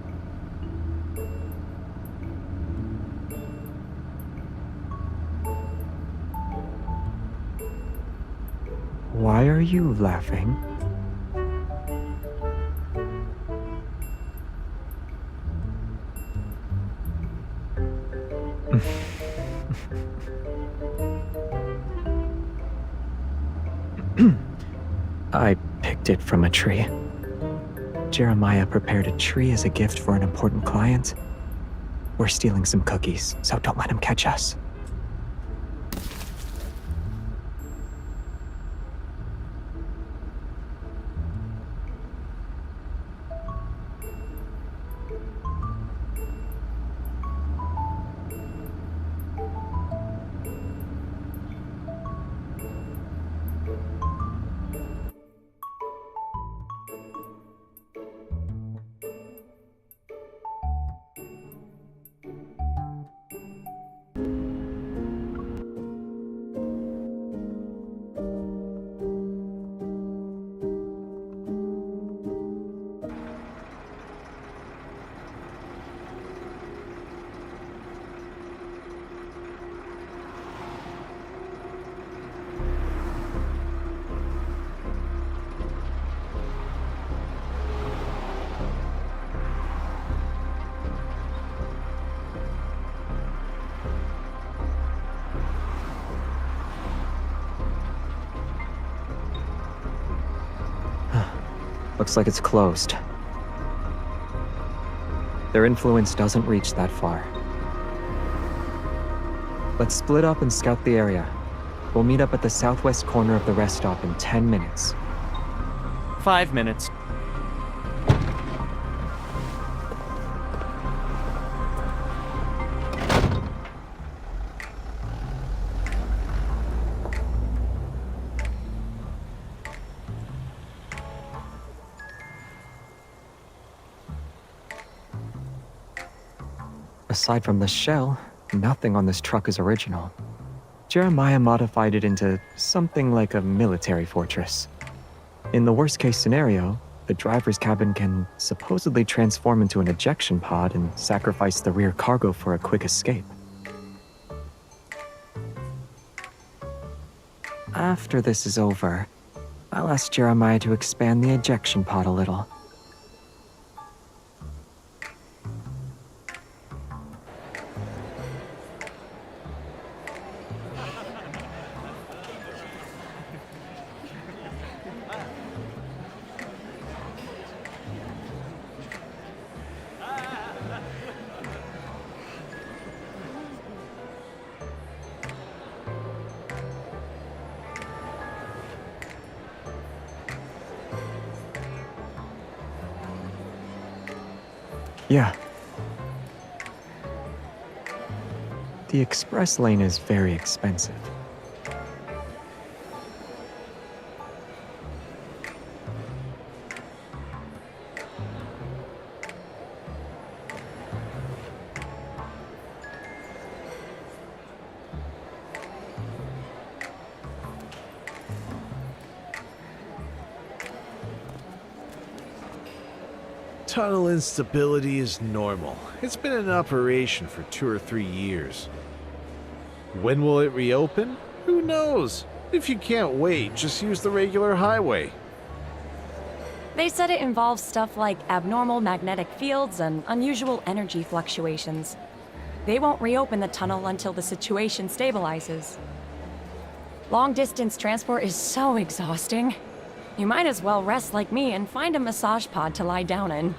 M: Why are you laughing? I picked it from a tree. Jeremiah prepared a tree as a gift for an important client. We're stealing some cookies, so don't let him catch us. Looks like it's closed. Their influence doesn't reach that far. Let's split up and scout the area. We'll meet up at the southwest corner of the rest stop in 10 minutes.
G: 5 minutes.
M: Aside from the shell, nothing on this truck is original. Jeremiah modified it into something like a military fortress. In the worst-case scenario, the driver's cabin can supposedly transform into an ejection pod and sacrifice the rear cargo for a quick escape. After this is over, I'll ask Jeremiah to expand the ejection pod a little. Yeah. The express lane is very expensive.
F: Tunnel instability is normal. It's been in operation for 2 or 3 years. When will it reopen? Who knows? If you can't wait, just use the regular highway.
R: They said it involves stuff like abnormal magnetic fields and unusual energy fluctuations. They won't reopen the tunnel until the situation stabilizes. Long-distance transport is so exhausting. You might as well rest like me and find a massage pod to lie down in.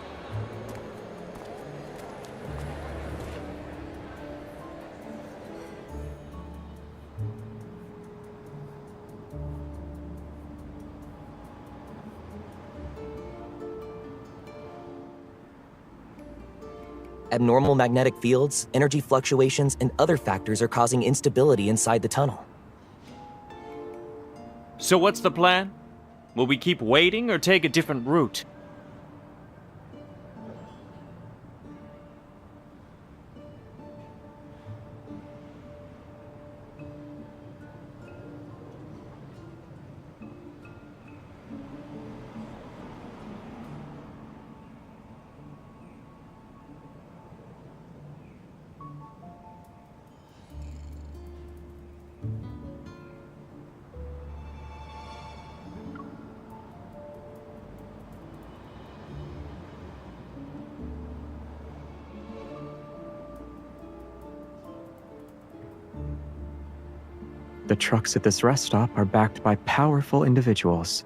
O: Abnormal magnetic fields, energy fluctuations, and other factors are causing instability inside the tunnel.
G: So what's the plan? Will we keep waiting or take a different route?
M: The trucks at this rest stop are backed by powerful individuals,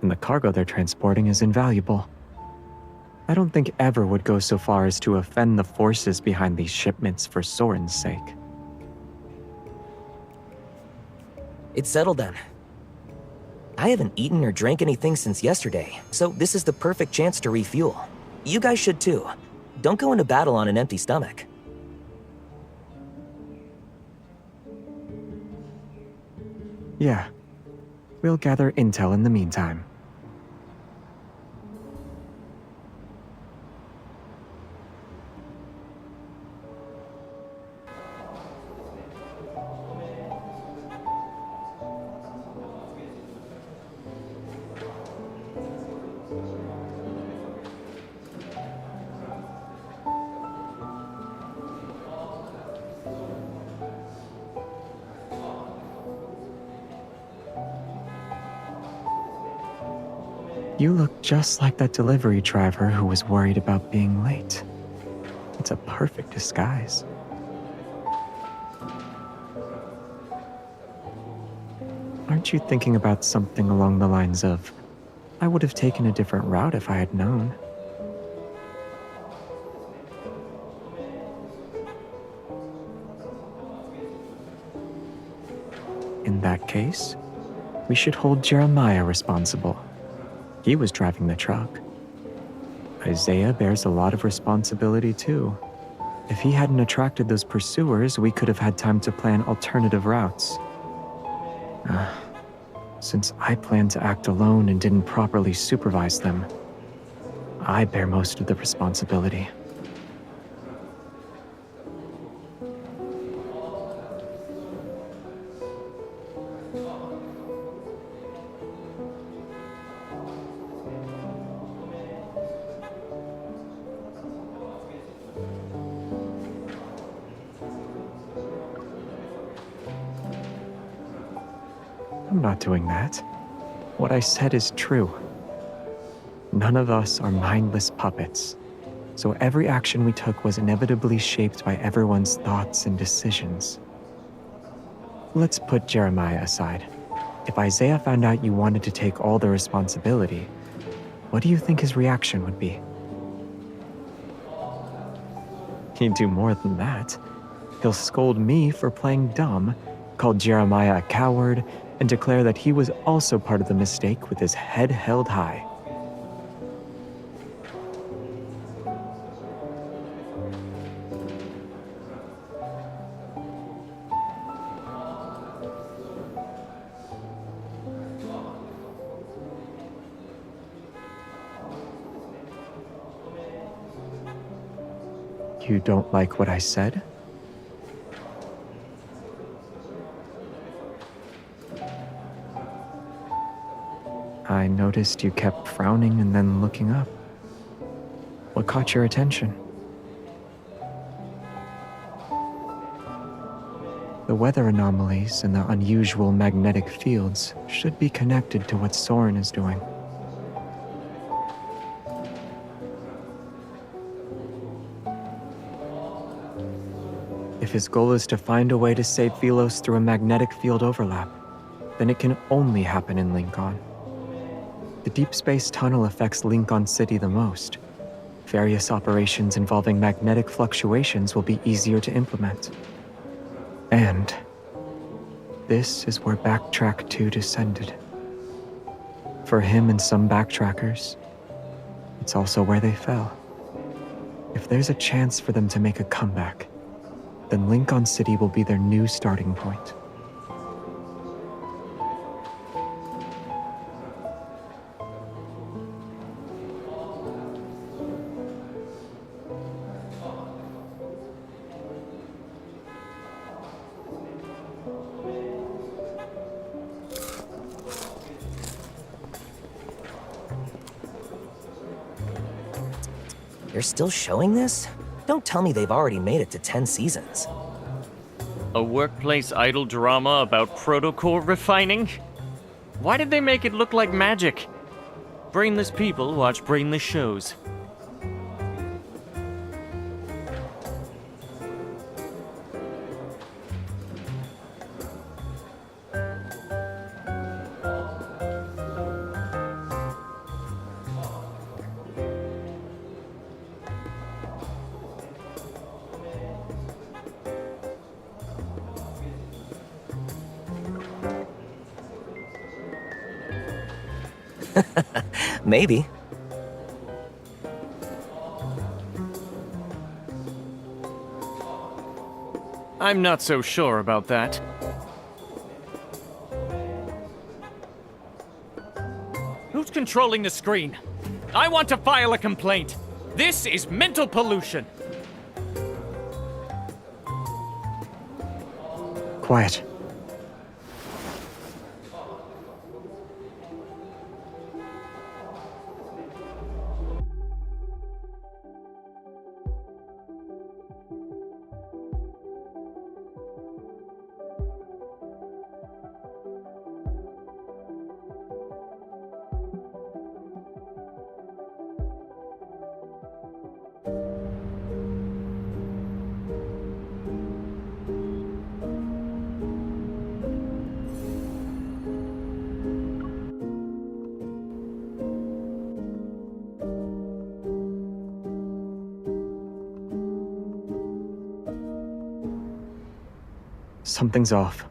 M: and the cargo they're transporting is invaluable. I don't think Ever would go so far as to offend the forces behind these shipments for Soren's sake.
O: It's settled then. I haven't eaten or drank anything since yesterday, so this is the perfect chance to refuel. You guys should too. Don't go into battle on an empty stomach.
M: Yeah. We'll gather intel in the meantime. You look just like that delivery driver who was worried about being late. It's a perfect disguise. Aren't you thinking about something along the lines of, I would have taken a different route if I had known? In that case, we should hold Jeremiah responsible. He was driving the truck. Isaiah bears a lot of responsibility too. If he hadn't attracted those pursuers, we could have had time to plan alternative routes. Since I planned to act alone and didn't properly supervise them, I bear most of the responsibility. I'm not doing that. What I said is true. None of us are mindless puppets, so every action we took was inevitably shaped by everyone's thoughts and decisions. Let's put Jeremiah aside. If Isaiah found out you wanted to take all the responsibility, what do you think his reaction would be? He'd do more than that. He'll scold me for playing dumb, call Jeremiah a coward, and declare that he was also part of the mistake with his head held high. You don't like what I said? I noticed you kept frowning and then looking up. What caught your attention? The weather anomalies and the unusual magnetic fields should be connected to what Soren is doing. If his goal is to find a way to save Velos through a magnetic field overlap, then it can only happen in Lincoln. The Deepspace tunnel affects Lincoln City the most. Various operations involving magnetic fluctuations will be easier to implement. And this is where Backtrack 2 descended. For him and some backtrackers, it's also where they fell. If there's a chance for them to make a comeback, then Lincoln City will be their new starting point.
O: You're still showing this? Don't tell me they've already made it to 10 seasons.
G: A workplace idol drama about protocol refining? Why did they make it look like magic? Brainless people watch brainless shows.
O: Maybe.
G: I'm not so sure about that. Who's controlling the screen? I want to file a complaint. This is mental pollution.
M: Quiet. Something's off.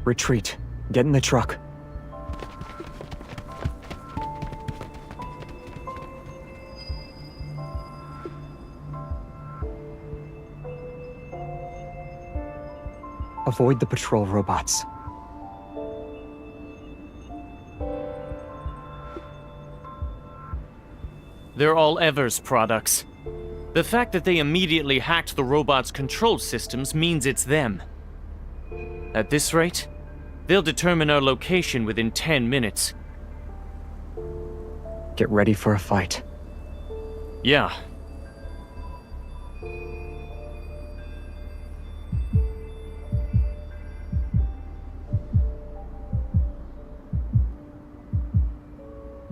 M: Retreat. Get in the truck. Avoid the patrol robots.
G: They're all Evers products. The fact that they immediately hacked the robot's control systems means it's them. At this rate, they'll determine our location within 10 minutes.
M: Get ready for a fight.
G: Yeah.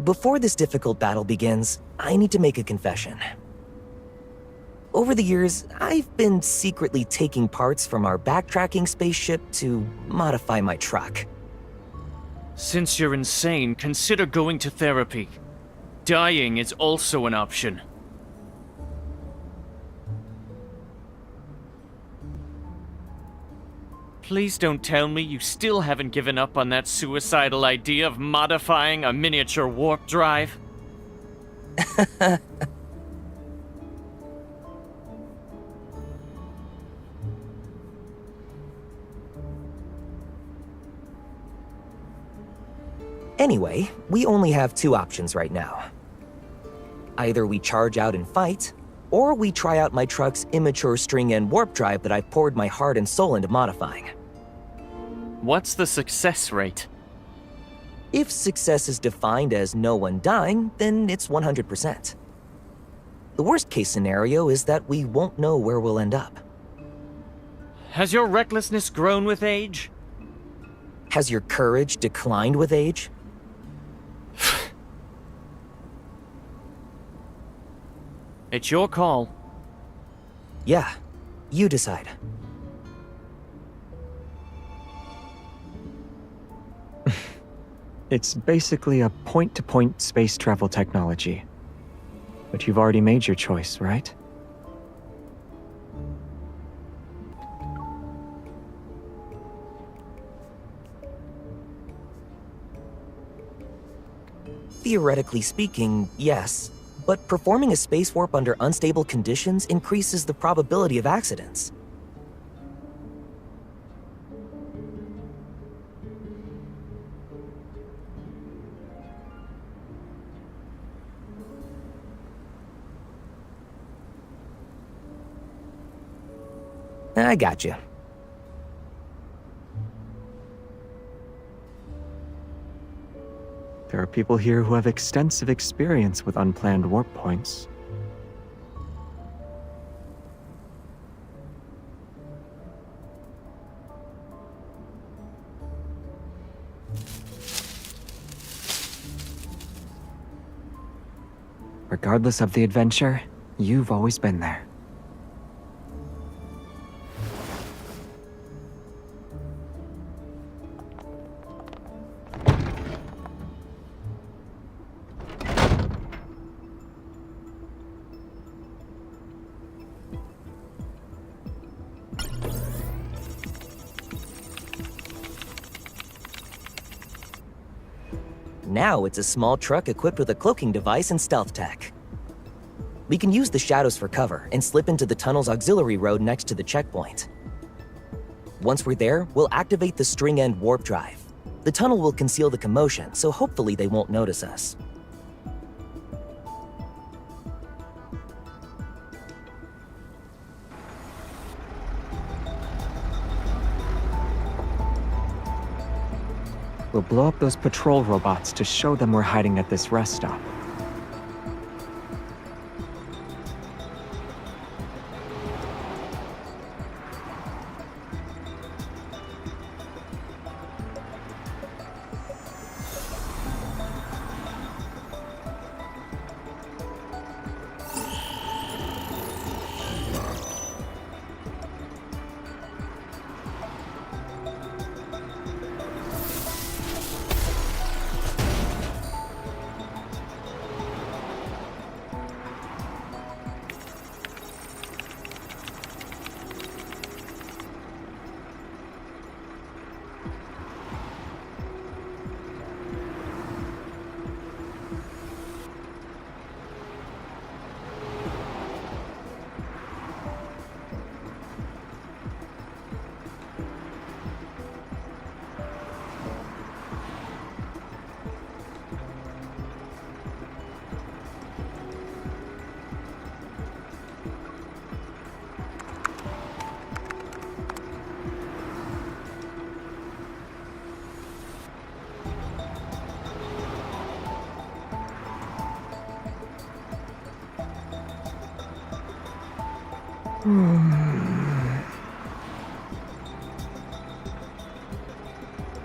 O: Before this difficult battle begins, I need to make a confession. Over the years, I've been secretly taking parts from our backtracking spaceship to modify my truck.
G: Since you're insane, consider going to therapy. Dying is also an option. Please don't tell me you still haven't given up on that suicidal idea of modifying a miniature warp drive.
O: Anyway, we only have two options right now. Either we charge out and fight, or we try out my truck's immature string and warp drive that I've poured my heart and soul into modifying.
G: What's the success rate?
O: If success is defined as no one dying, then it's 100%. The worst case scenario is that we won't know where we'll end up.
G: Has your recklessness grown with age?
O: Has your courage declined with age?
G: It's your call.
O: Yeah, you decide.
M: It's basically a point-to-point space travel technology. But you've already made your choice, right?
O: Theoretically speaking, yes. But performing a space warp under unstable conditions increases the probability of accidents. I gotcha.
M: There are people here who have extensive experience with unplanned warp points. Regardless of the adventure, you've always been there.
O: Now it's a small truck equipped with a cloaking device and stealth tech. We can use the shadows for cover and slip into the tunnel's auxiliary road next to the checkpoint. Once we're there, we'll activate the string end warp drive. The tunnel will conceal the commotion, so hopefully they won't notice us.
M: We'll blow up those patrol robots to show them we're hiding at this rest stop.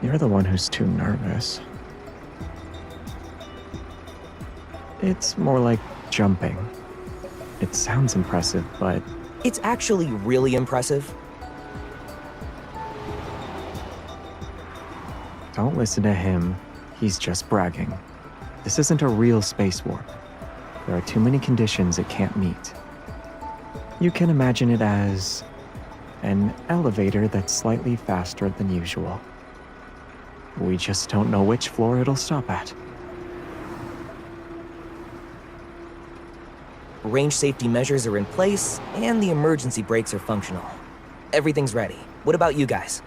M: You're the one who's too nervous. It's more like jumping. It sounds impressive, but...
O: It's actually really impressive.
M: Don't listen to him. He's just bragging. This isn't a real space warp. There are too many conditions it can't meet. You can imagine it as an elevator that's slightly faster than usual. We just don't know which floor it'll stop at.
O: Range safety measures are in place, and the emergency brakes are functional. Everything's ready. What about you guys?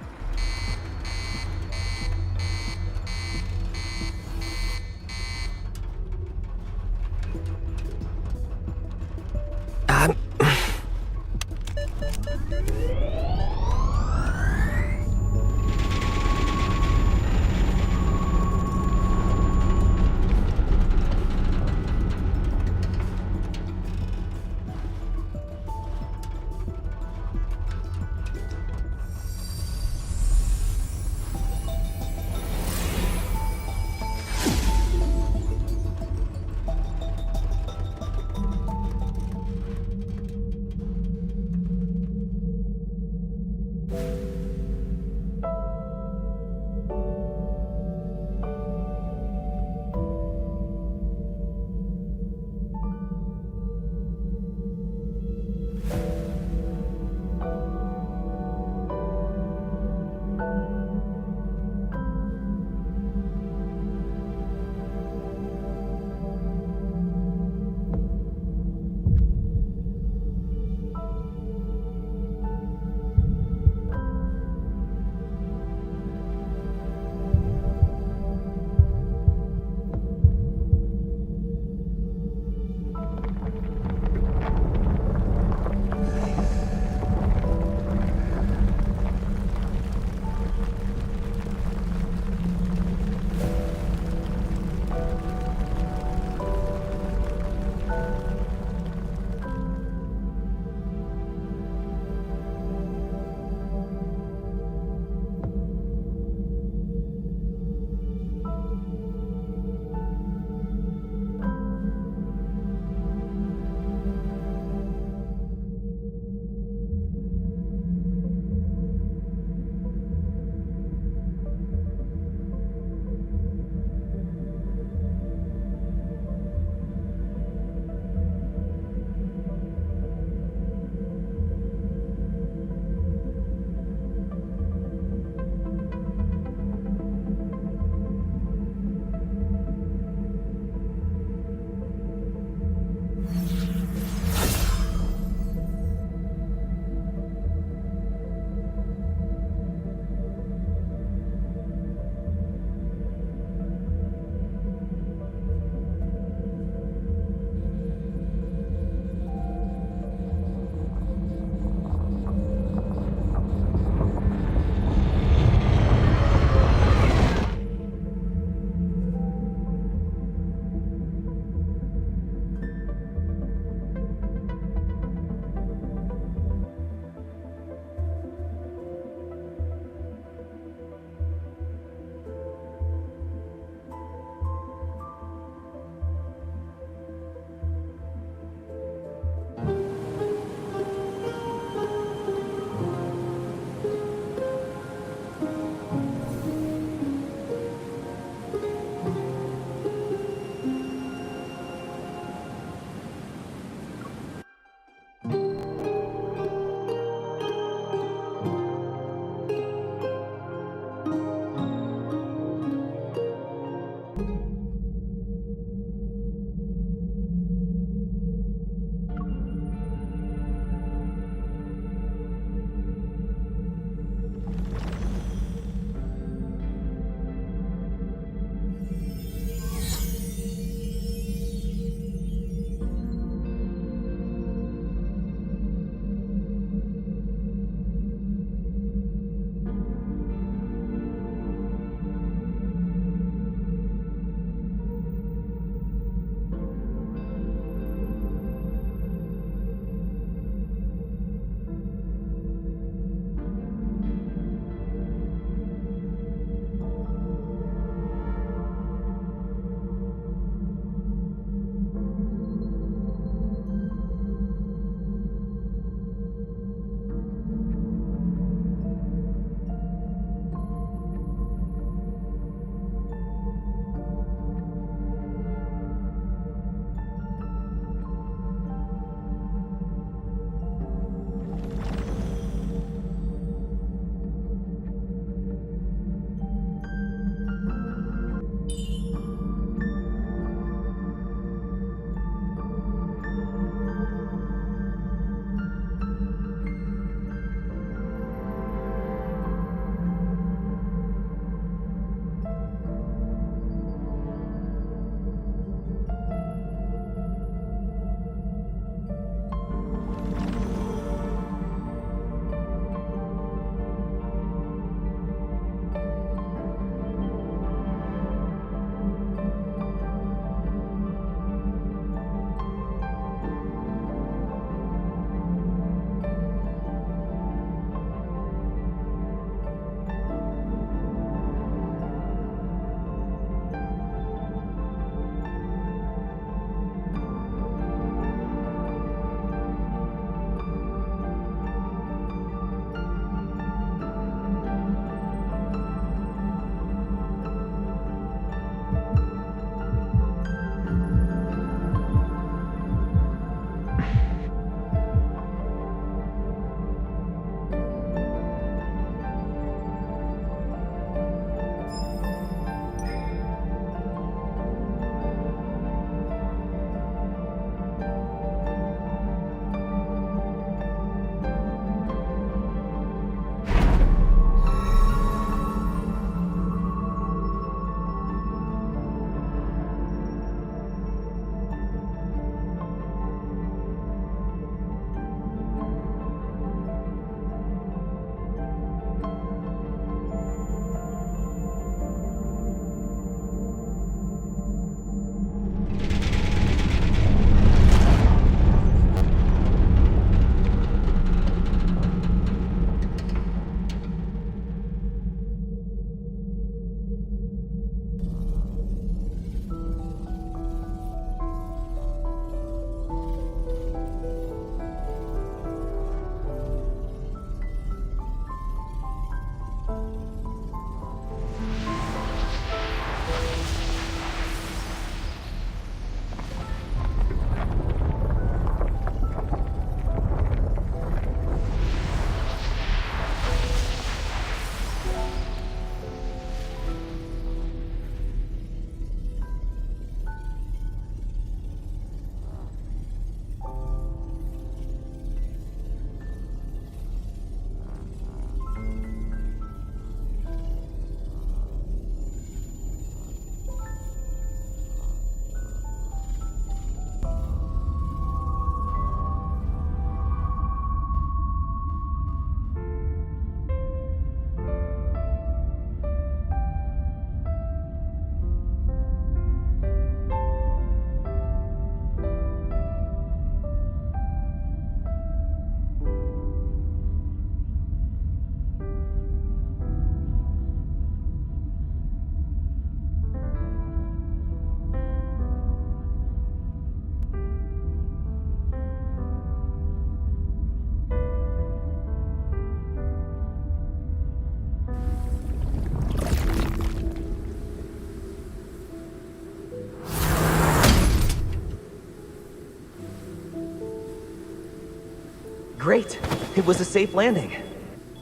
O: Great. It was a safe landing.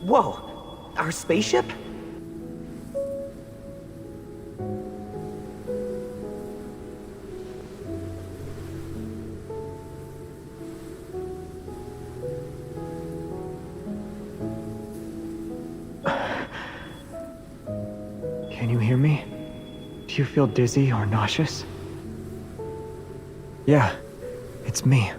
O: Whoa, our spaceship?
M: Can you hear me? Do you feel dizzy or nauseous? Yeah, it's me.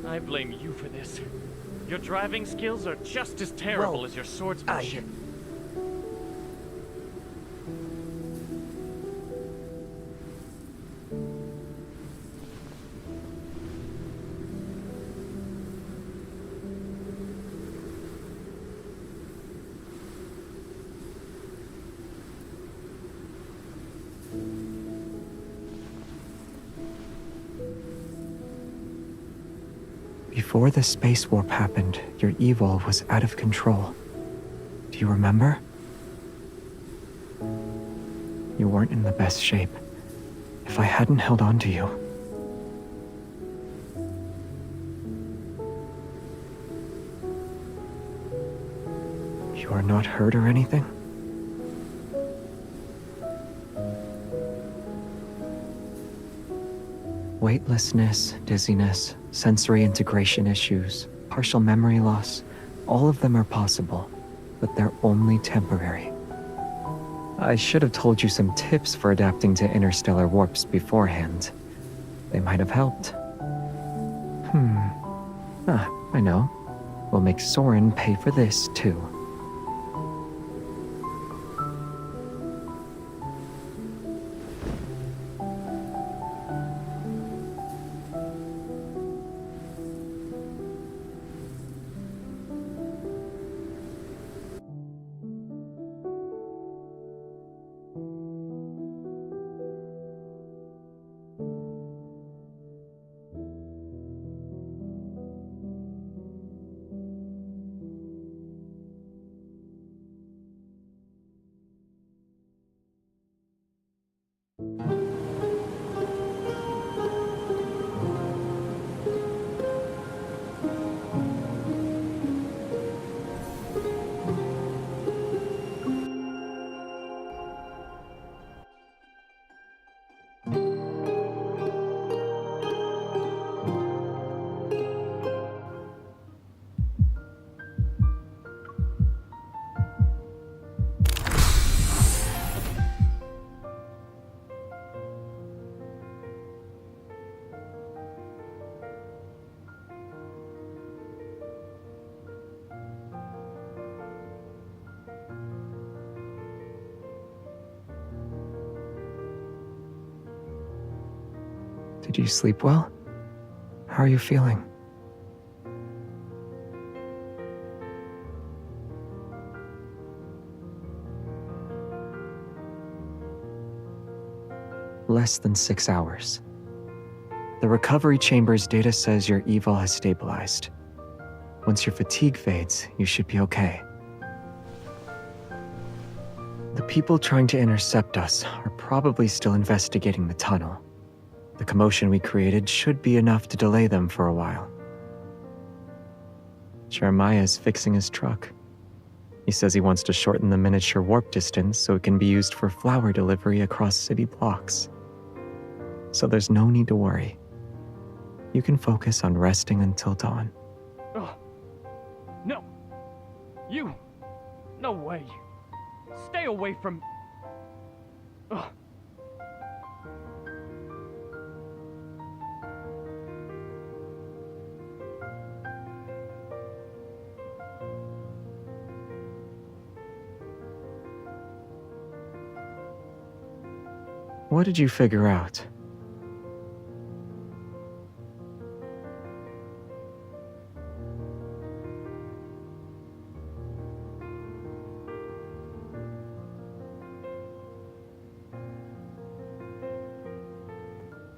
G: I blame you for this. Your driving skills are just as terrible
O: Well,
G: as your swordsmanship.
M: Before the space warp happened, your evil was out of control. Do you remember? You weren't in the best shape. If I hadn't held on to you... You are not hurt or anything? Weightlessness, dizziness, sensory integration issues, partial memory loss, all of them are possible, but they're only temporary. I should have told you some tips for adapting to interstellar warps beforehand. They might have helped. I know. We'll make Soren pay for this, too. Did you sleep well? How are you feeling? Less than 6 hours. The recovery chamber's data says your evil has stabilized. Once your fatigue fades, you should be okay. The people trying to intercept us are probably still investigating the tunnel. The commotion we created should be enough to delay them for a while. Jeremiah's fixing his truck. He says he wants to shorten the miniature warp distance so it can be used for flower delivery across city blocks. So there's no need to worry. You can focus on resting until dawn.
G: Ugh. No. You. No way. Stay away from... Ugh.
M: What did you figure out?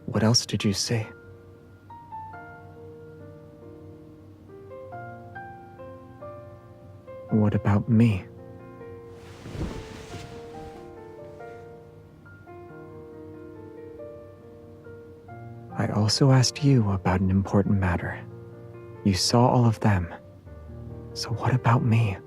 M: What else did you see? What about me? I also asked you about an important matter. You saw all of them. So what about me?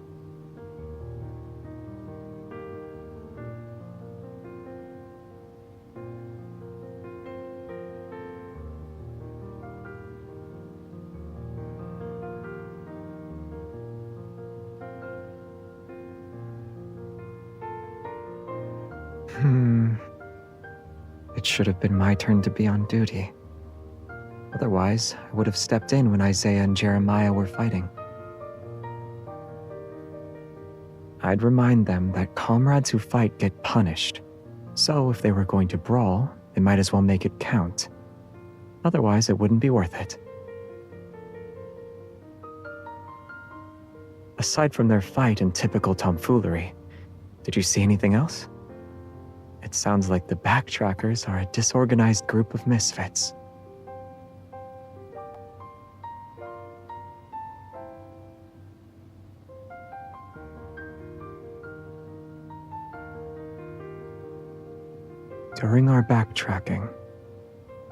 M: It should have been my turn to be on duty. Otherwise, I would have stepped in when Isaiah and Jeremiah were fighting. I'd remind them that comrades who fight get punished. So if they were going to brawl, they might as well make it count. Otherwise, it wouldn't be worth it. Aside from their fight and typical tomfoolery, did you see anything else? It sounds like the Backtrackers are a disorganized group of misfits. During our backtracking,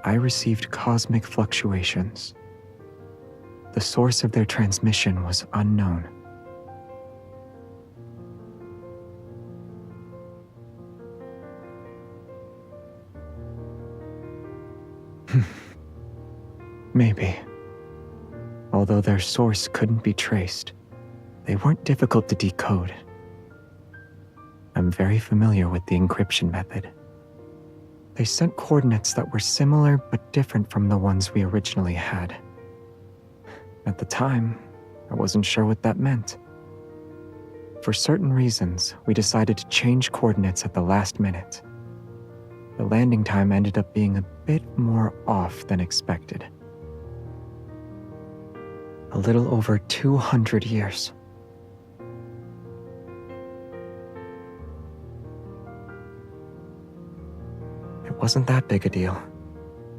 M: I received cosmic fluctuations. The source of their transmission was unknown. Maybe. Although their source couldn't be traced, they weren't difficult to decode. I'm very familiar with the encryption method. They sent coordinates that were similar but different from the ones we originally had. At the time, I wasn't sure what that meant. For certain reasons, we decided to change coordinates at the last minute. The landing time ended up being a bit more off than expected. A little over 200 years. It wasn't that big a deal.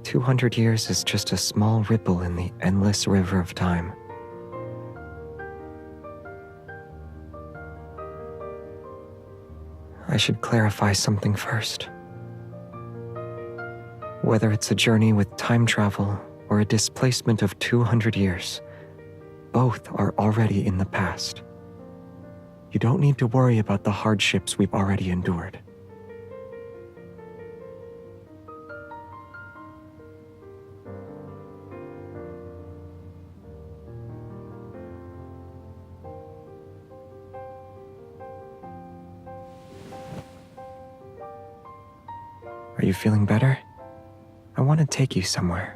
M: 200 years is just a small ripple in the endless river of time. I should clarify something first. Whether it's a journey with time travel or a displacement of 200 years, both are already in the past. You don't need to worry about the hardships we've already endured. Are you feeling better? I want to take you somewhere.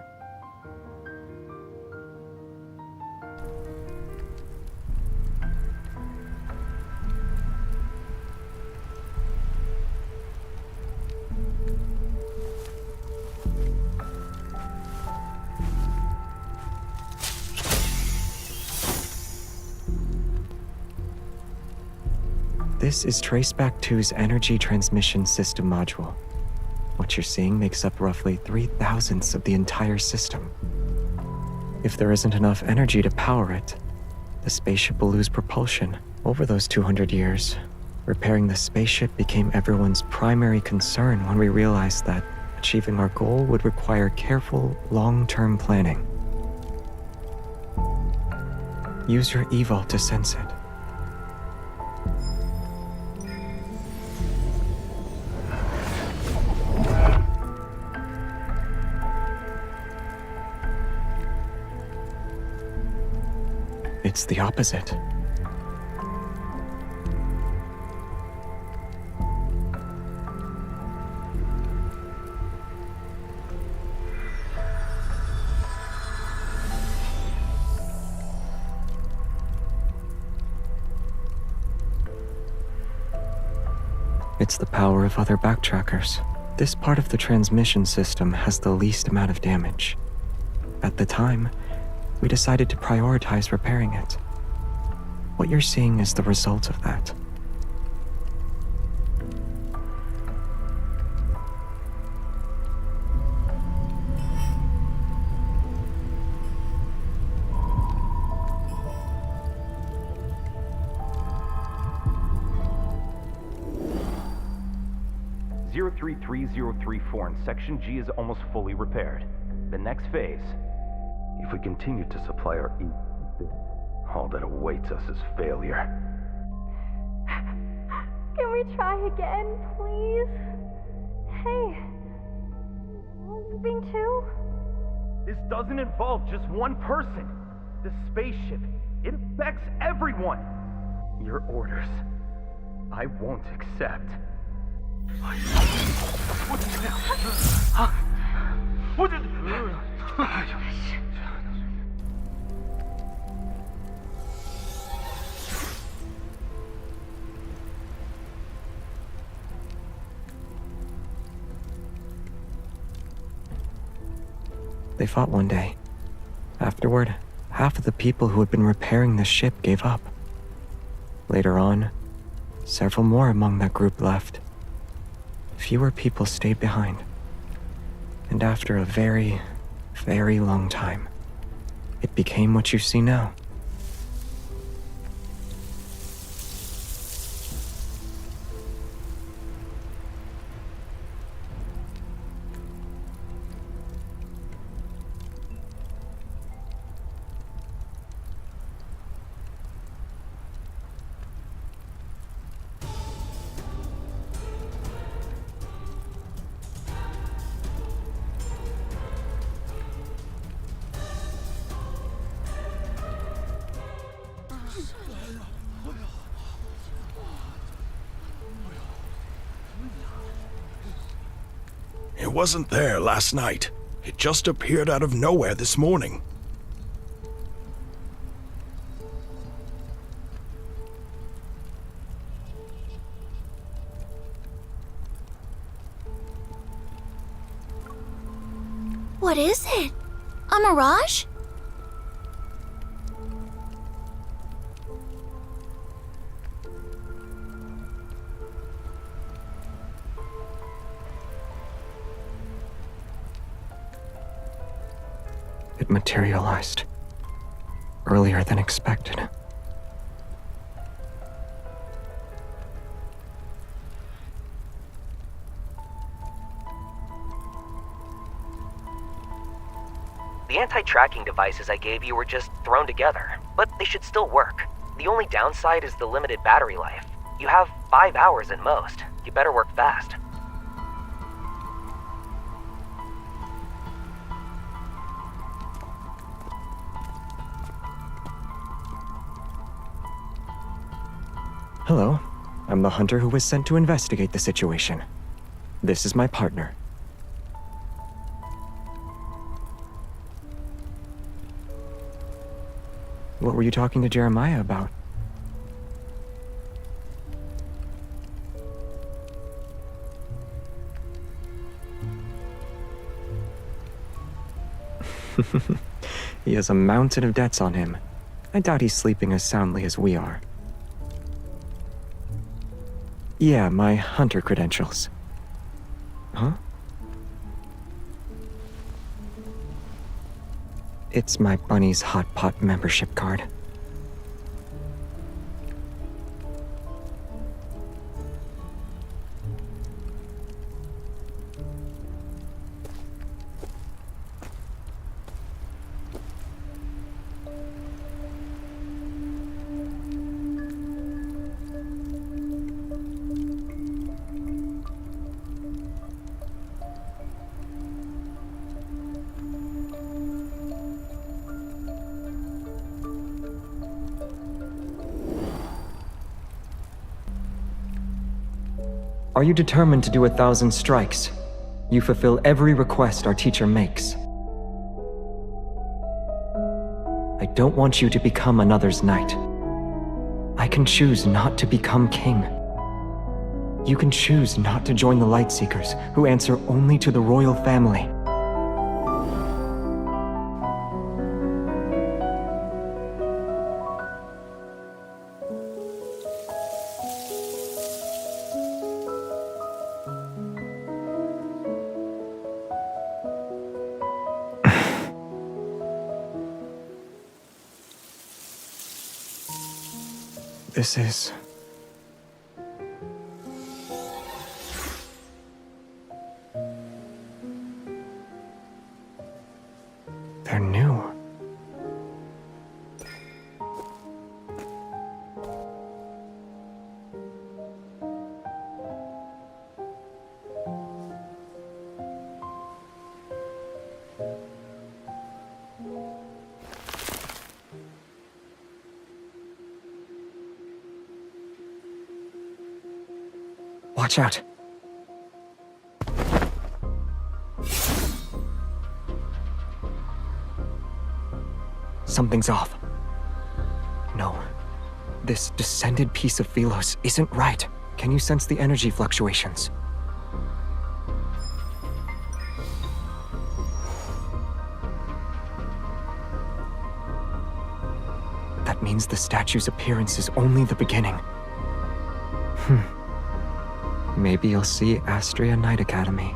M: This is Traceback 2's energy transmission system module. What you're seeing makes up roughly 3/1000ths of the entire system. If there isn't enough energy to power it, the spaceship will lose propulsion. Over those 200 years, repairing the spaceship became everyone's primary concern when we realized that achieving our goal would require careful, long-term planning. Use your evil to sense it. It's the opposite. It's the power of other backtrackers. This part of the transmission system has the least amount of damage. At the time, we decided to prioritize repairing it. What you're seeing is the result of that.
S: 033034 in Section G is almost fully repaired. The next phase, if we continue to supply our all that awaits us is failure.
I: Can we try again, please? Hey, leaving too?
S: This doesn't involve just one person. The spaceship, it affects everyone. Your orders, I won't accept. What did...
M: They fought one day. Afterward, half of the people who had been repairing the ship gave up. Later on, several more among that group left. Fewer people stayed behind. And after a very, very long time, it became what you see now.
T: It wasn't there last night. It just appeared out of nowhere this morning.
I: What is it? A mirage?
M: It materialized earlier than expected.
O: The anti-tracking devices I gave you were just thrown together, but they should still work. The only downside is the limited battery life. You have 5 hours at most. You better work fast.
M: Hello, I'm the hunter who was sent to investigate the situation. This is my partner. What were you talking to Jeremiah about? He has a mountain of debts on him. I doubt he's sleeping as soundly as we are. Yeah, my hunter credentials. Huh? It's my Bunny's Hot Pot membership card. Are you determined to do 1,000 strikes? You fulfill every request our teacher makes. I don't want you to become another's knight. I can choose not to become king. You can choose not to join the Lightseekers, who answer only to the royal family. This is... They're new. Watch out. Something's off. No. This descended piece of Velos isn't right. Can you sense the energy fluctuations? That means the statue's appearance is only the beginning. Maybe you'll see Astria Night Academy.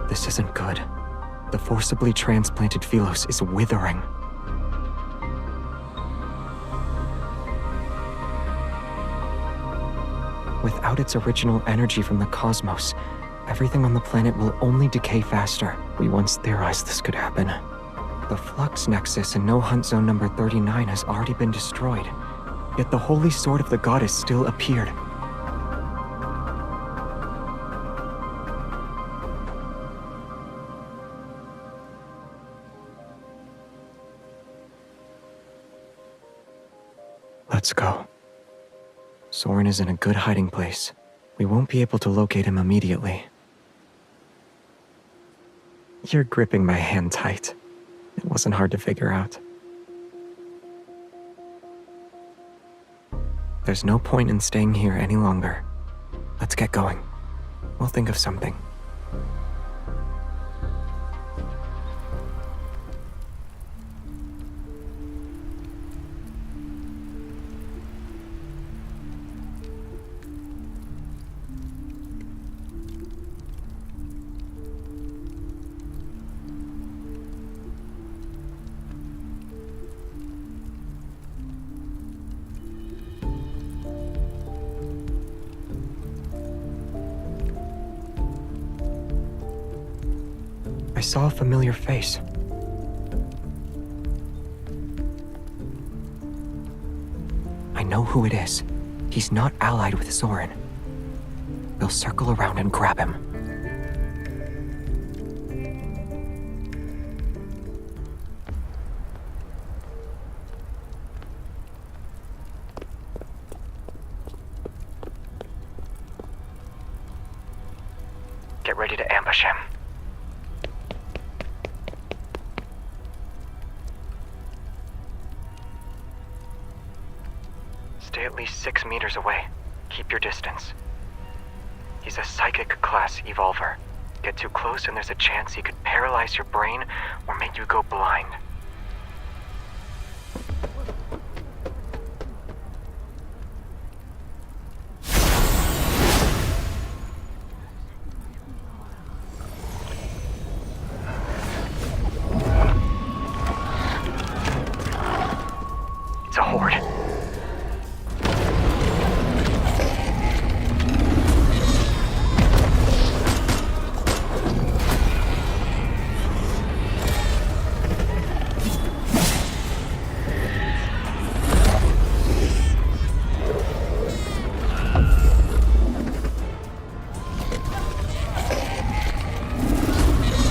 M: This isn't good. The forcibly transplanted Velos is withering. Without its original energy from the cosmos, everything on the planet will only decay faster. We once theorized this could happen. The Flux Nexus in No Hunt Zone number 39 has already been destroyed, yet the Holy Sword of the Goddess still appeared. Let's go. Soren is in a good hiding place. We won't be able to locate him immediately. You're gripping my hand tight. It wasn't hard to figure out. There's no point in staying here any longer. Let's get going. We'll think of something. I saw a familiar face. I know who it is. He's not allied with Soren. We'll circle around and grab him. Get ready to ambush him. Stay at least 6 meters away. Keep your distance. He's a psychic class evolver. Get too close and there's a chance he could paralyze your brain or make you go blind. It's a horde.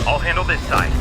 S: I'll handle this side.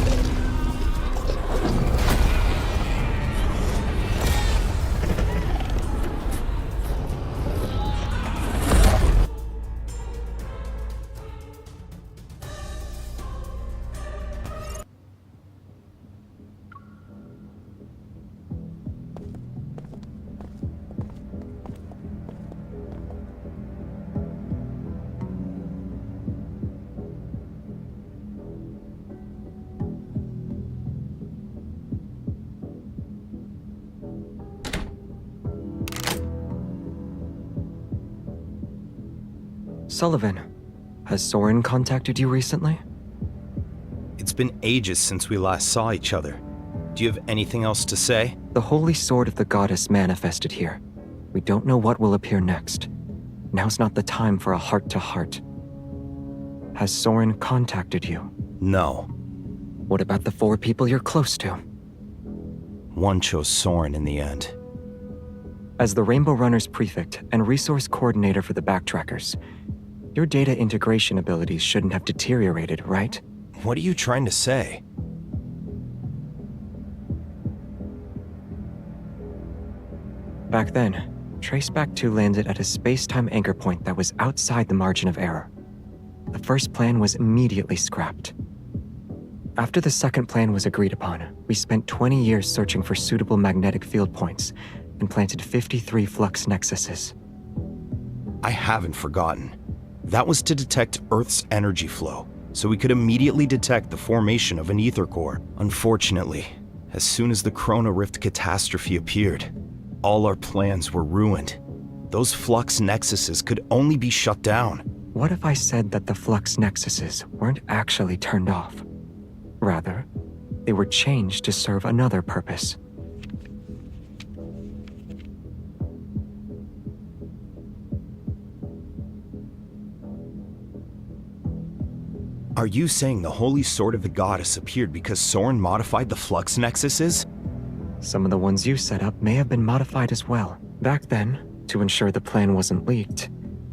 M: Sullivan, has Soren contacted you recently?
J: It's been ages since we last saw each other. Do you have anything else to say?
M: The holy sword of the goddess manifested here. We don't know what will appear next. Now's not the time for a heart-to-heart. Has Soren contacted you?
J: No.
M: What about the 4 people you're close to?
J: One chose Soren in the end.
M: As the Rainbow Runners prefect and resource coordinator for the backtrackers, your data integration abilities shouldn't have deteriorated, right?
J: What are you trying to say?
M: Back then, Traceback 2 landed at a space-time anchor point that was outside the margin of error. The first plan was immediately scrapped. After the second plan was agreed upon, we spent 20 years searching for suitable magnetic field points and planted 53 flux nexuses.
J: I haven't forgotten. That was to detect Earth's energy flow, so we could immediately detect the formation of an ether core. Unfortunately, as soon as the Chrono Rift catastrophe appeared, all our plans were ruined. Those flux nexuses could only be shut down.
M: What if I said that the flux nexuses weren't actually turned off? Rather, they were changed to serve another purpose.
J: Are you saying the Holy Sword of the Goddess appeared because Soren modified the flux nexuses?
M: Some of the ones you set up may have been modified as well. Back then, to ensure the plan wasn't leaked,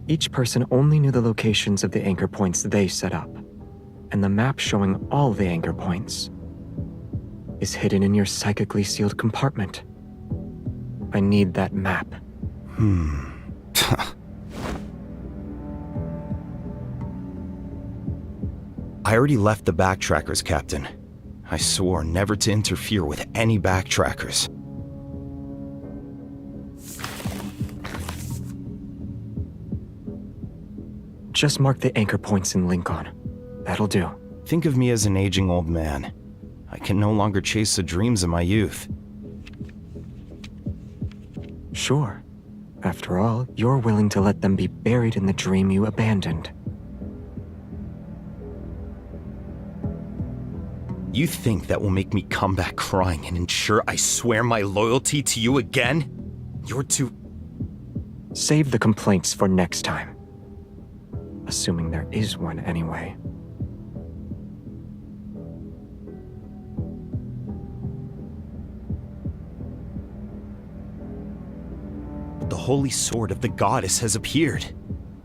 M: each person only knew the locations of the anchor points they set up. And the map showing all the anchor points is hidden in your psychically sealed compartment. I need that map.
J: I already left the backtrackers, Captain. I swore never to interfere with any backtrackers.
M: Just mark the anchor points in Lincoln. That'll do.
J: Think of me as an aging old man. I can no longer chase the dreams of my youth.
M: Sure. After all, you're willing to let them be buried in the dream you abandoned.
J: You think that will make me come back crying and ensure I swear my loyalty to you again? You're too...
M: Save the complaints for next time. Assuming there is one anyway.
J: The Holy Sword of the Goddess has appeared.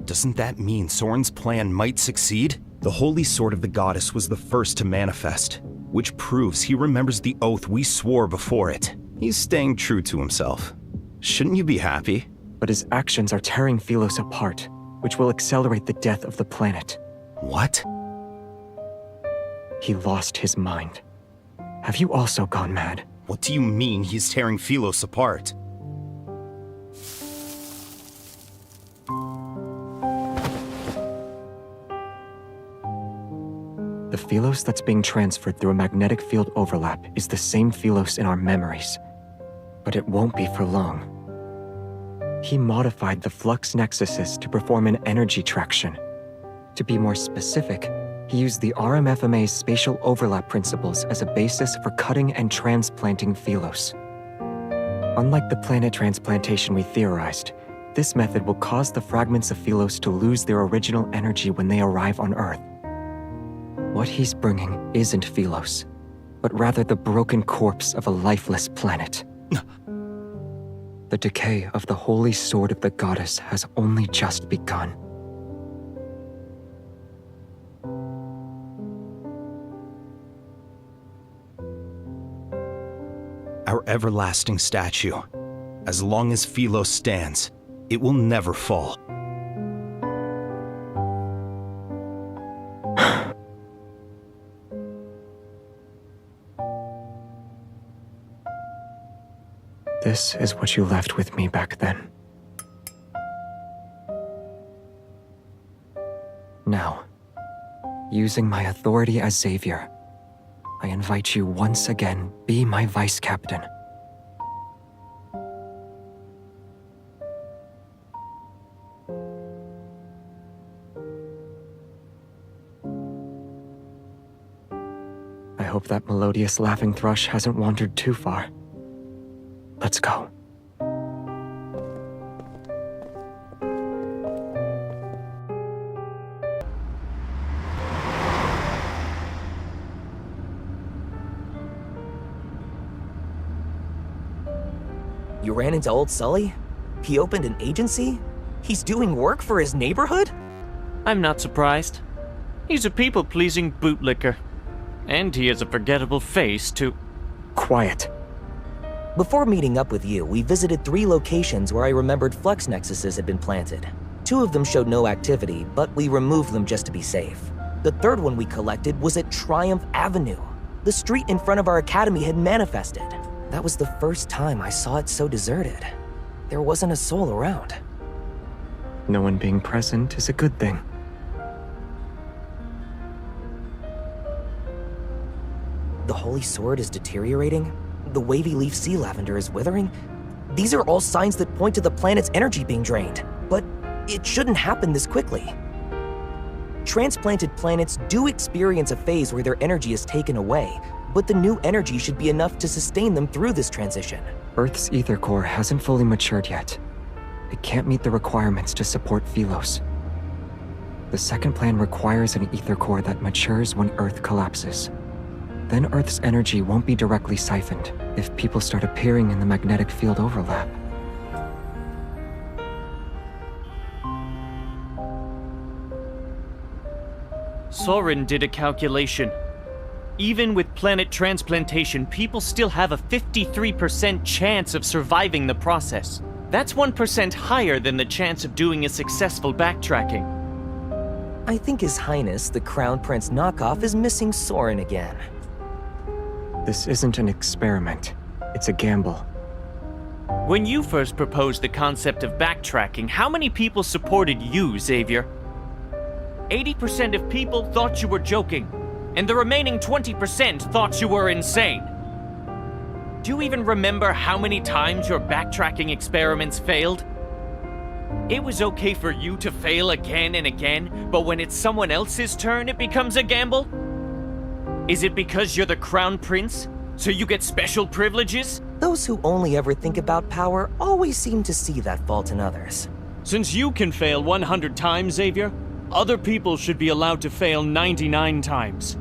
J: Doesn't that mean Soren's plan might succeed? The Holy Sword of the Goddess was the first to manifest, which proves he remembers the oath we swore before it. He's staying true to himself. Shouldn't you be happy?
M: But his actions are tearing Philos apart, which will accelerate the death of the planet.
J: What?
M: He lost his mind. Have you also gone mad?
J: What do you mean he's tearing Philos apart?
M: The Philos that's being transferred through a magnetic field overlap is the same Philos in our memories. But it won't be for long. He modified the flux nexuses to perform an energy traction. To be more specific, he used the RMFMA's spatial overlap principles as a basis for cutting and transplanting Philos. Unlike the planet transplantation we theorized, this method will cause the fragments of Philos to lose their original energy when they arrive on Earth. What he's bringing isn't Philos, but rather the broken corpse of a lifeless planet. The decay of the Holy Sword of the Goddess has only just begun.
J: Our everlasting statue. As long as Philos stands, it will never fall.
M: This is what you left with me back then. Now, using my authority as Xavier, I invite you once again, be my vice captain. I hope that melodious laughing thrush hasn't wandered too far. Let's go.
O: You ran into old Sully? He opened an agency? He's doing work for his neighborhood?
G: I'm not surprised. He's a people-pleasing bootlicker. And he has a forgettable face, too.
M: Quiet.
O: Before meeting up with you, we visited 3 locations where I remembered flex nexuses had been planted. 2 of them showed no activity, but we removed them just to be safe. The 3rd one we collected was at Triumph Avenue. The street in front of our academy had manifested. That was the first time I saw it so deserted. There wasn't a soul around.
M: No one being present is a good thing.
O: The Holy Sword is deteriorating. The wavy leaf sea lavender is withering. These are all signs that point to the planet's energy being drained. But it shouldn't happen this quickly. Transplanted planets do experience a phase where their energy is taken away, but the new energy should be enough to sustain them through this transition.
M: Earth's ether core hasn't fully matured yet. It can't meet the requirements to support Philos. The second plan requires an ether core that matures when Earth collapses. Then Earth's energy won't be directly siphoned if people start appearing in the magnetic field overlap.
G: Soren did a calculation. Even with planet transplantation, people still have a 53% chance of surviving the process. That's 1% higher than the chance of doing a successful backtracking.
O: I think His Highness, the Crown Prince knockoff, is missing Soren again.
M: This isn't an experiment. It's a gamble.
G: When you first proposed the concept of backtracking, how many people supported you, Xavier? 80% of people thought you were joking, and the remaining 20% thought you were insane. Do you even remember how many times your backtracking experiments failed? It was okay for you to fail again and again, but when it's someone else's turn, it becomes a gamble? Is it because you're the Crown Prince, so you get special privileges?
O: Those who only ever think about power always seem to see that fault in others.
G: Since you can fail 100 times, Xavier, other people should be allowed to fail 99 times.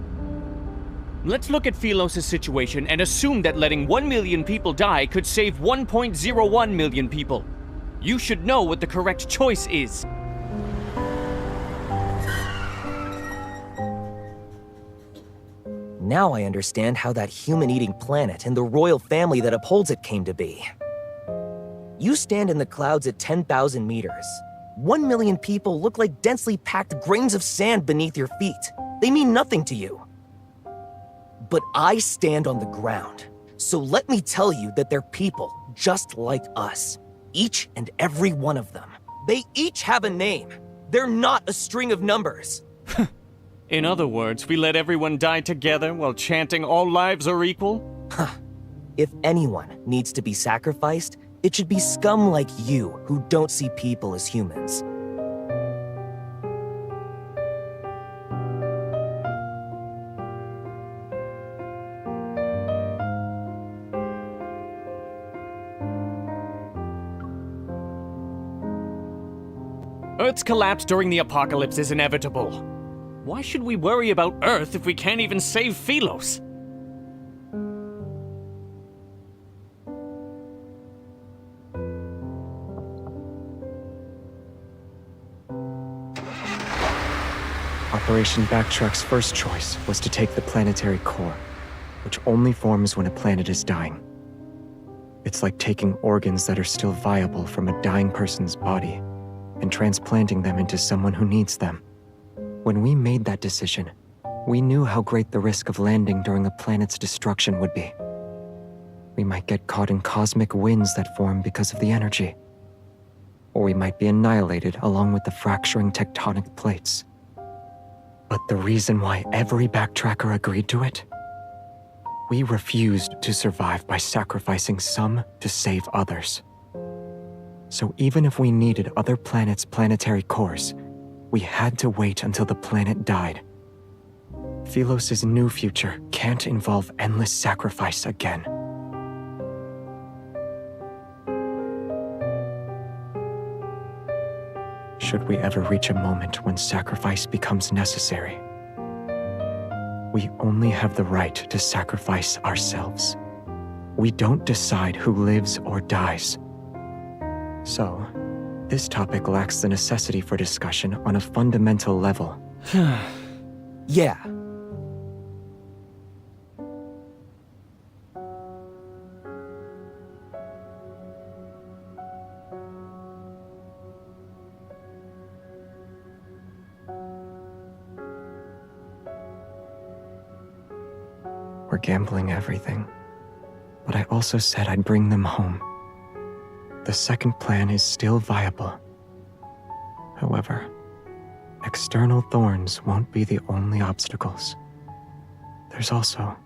G: Let's look at Philos' situation and assume that letting 1 million people die could save 1.01 million people. You should know what the correct choice is.
O: Now I understand how that human-eating planet and the royal family that upholds it came to be. You stand in the clouds at 10,000 meters. 1 million people look like densely packed grains of sand beneath your feet. They mean nothing to you. But I stand on the ground, so let me tell you that they're people just like us. Each and every one of them. They each have a name. They're not a string of numbers.
G: In other words, we let everyone die together while chanting all lives are equal?
O: If anyone needs to be sacrificed, it should be scum like you who don't see people as humans.
G: Earth's collapse during the apocalypse is inevitable. Why should we worry about Earth if we can't even save Philos?
M: Operation Backtrack's first choice was to take the planetary core, which only forms when a planet is dying. It's like taking organs that are still viable from a dying person's body and transplanting them into someone who needs them. When we made that decision, we knew how great the risk of landing during a planet's destruction would be. We might get caught in cosmic winds that form because of the energy. Or we might be annihilated along with the fracturing tectonic plates. But the reason why every backtracker agreed to it? We refused to survive by sacrificing some to save others. So even if we needed other planets' planetary cores, we had to wait until the planet died. Philos' new future can't involve endless sacrifice again. Should we ever reach a moment when sacrifice becomes necessary, we only have the right to sacrifice ourselves. We don't decide who lives or dies. So, this topic lacks the necessity for discussion on a fundamental level.
O: Yeah.
M: We're gambling everything. But I also said I'd bring them home. The second plan is still viable. However, external thorns won't be the only obstacles. There's also...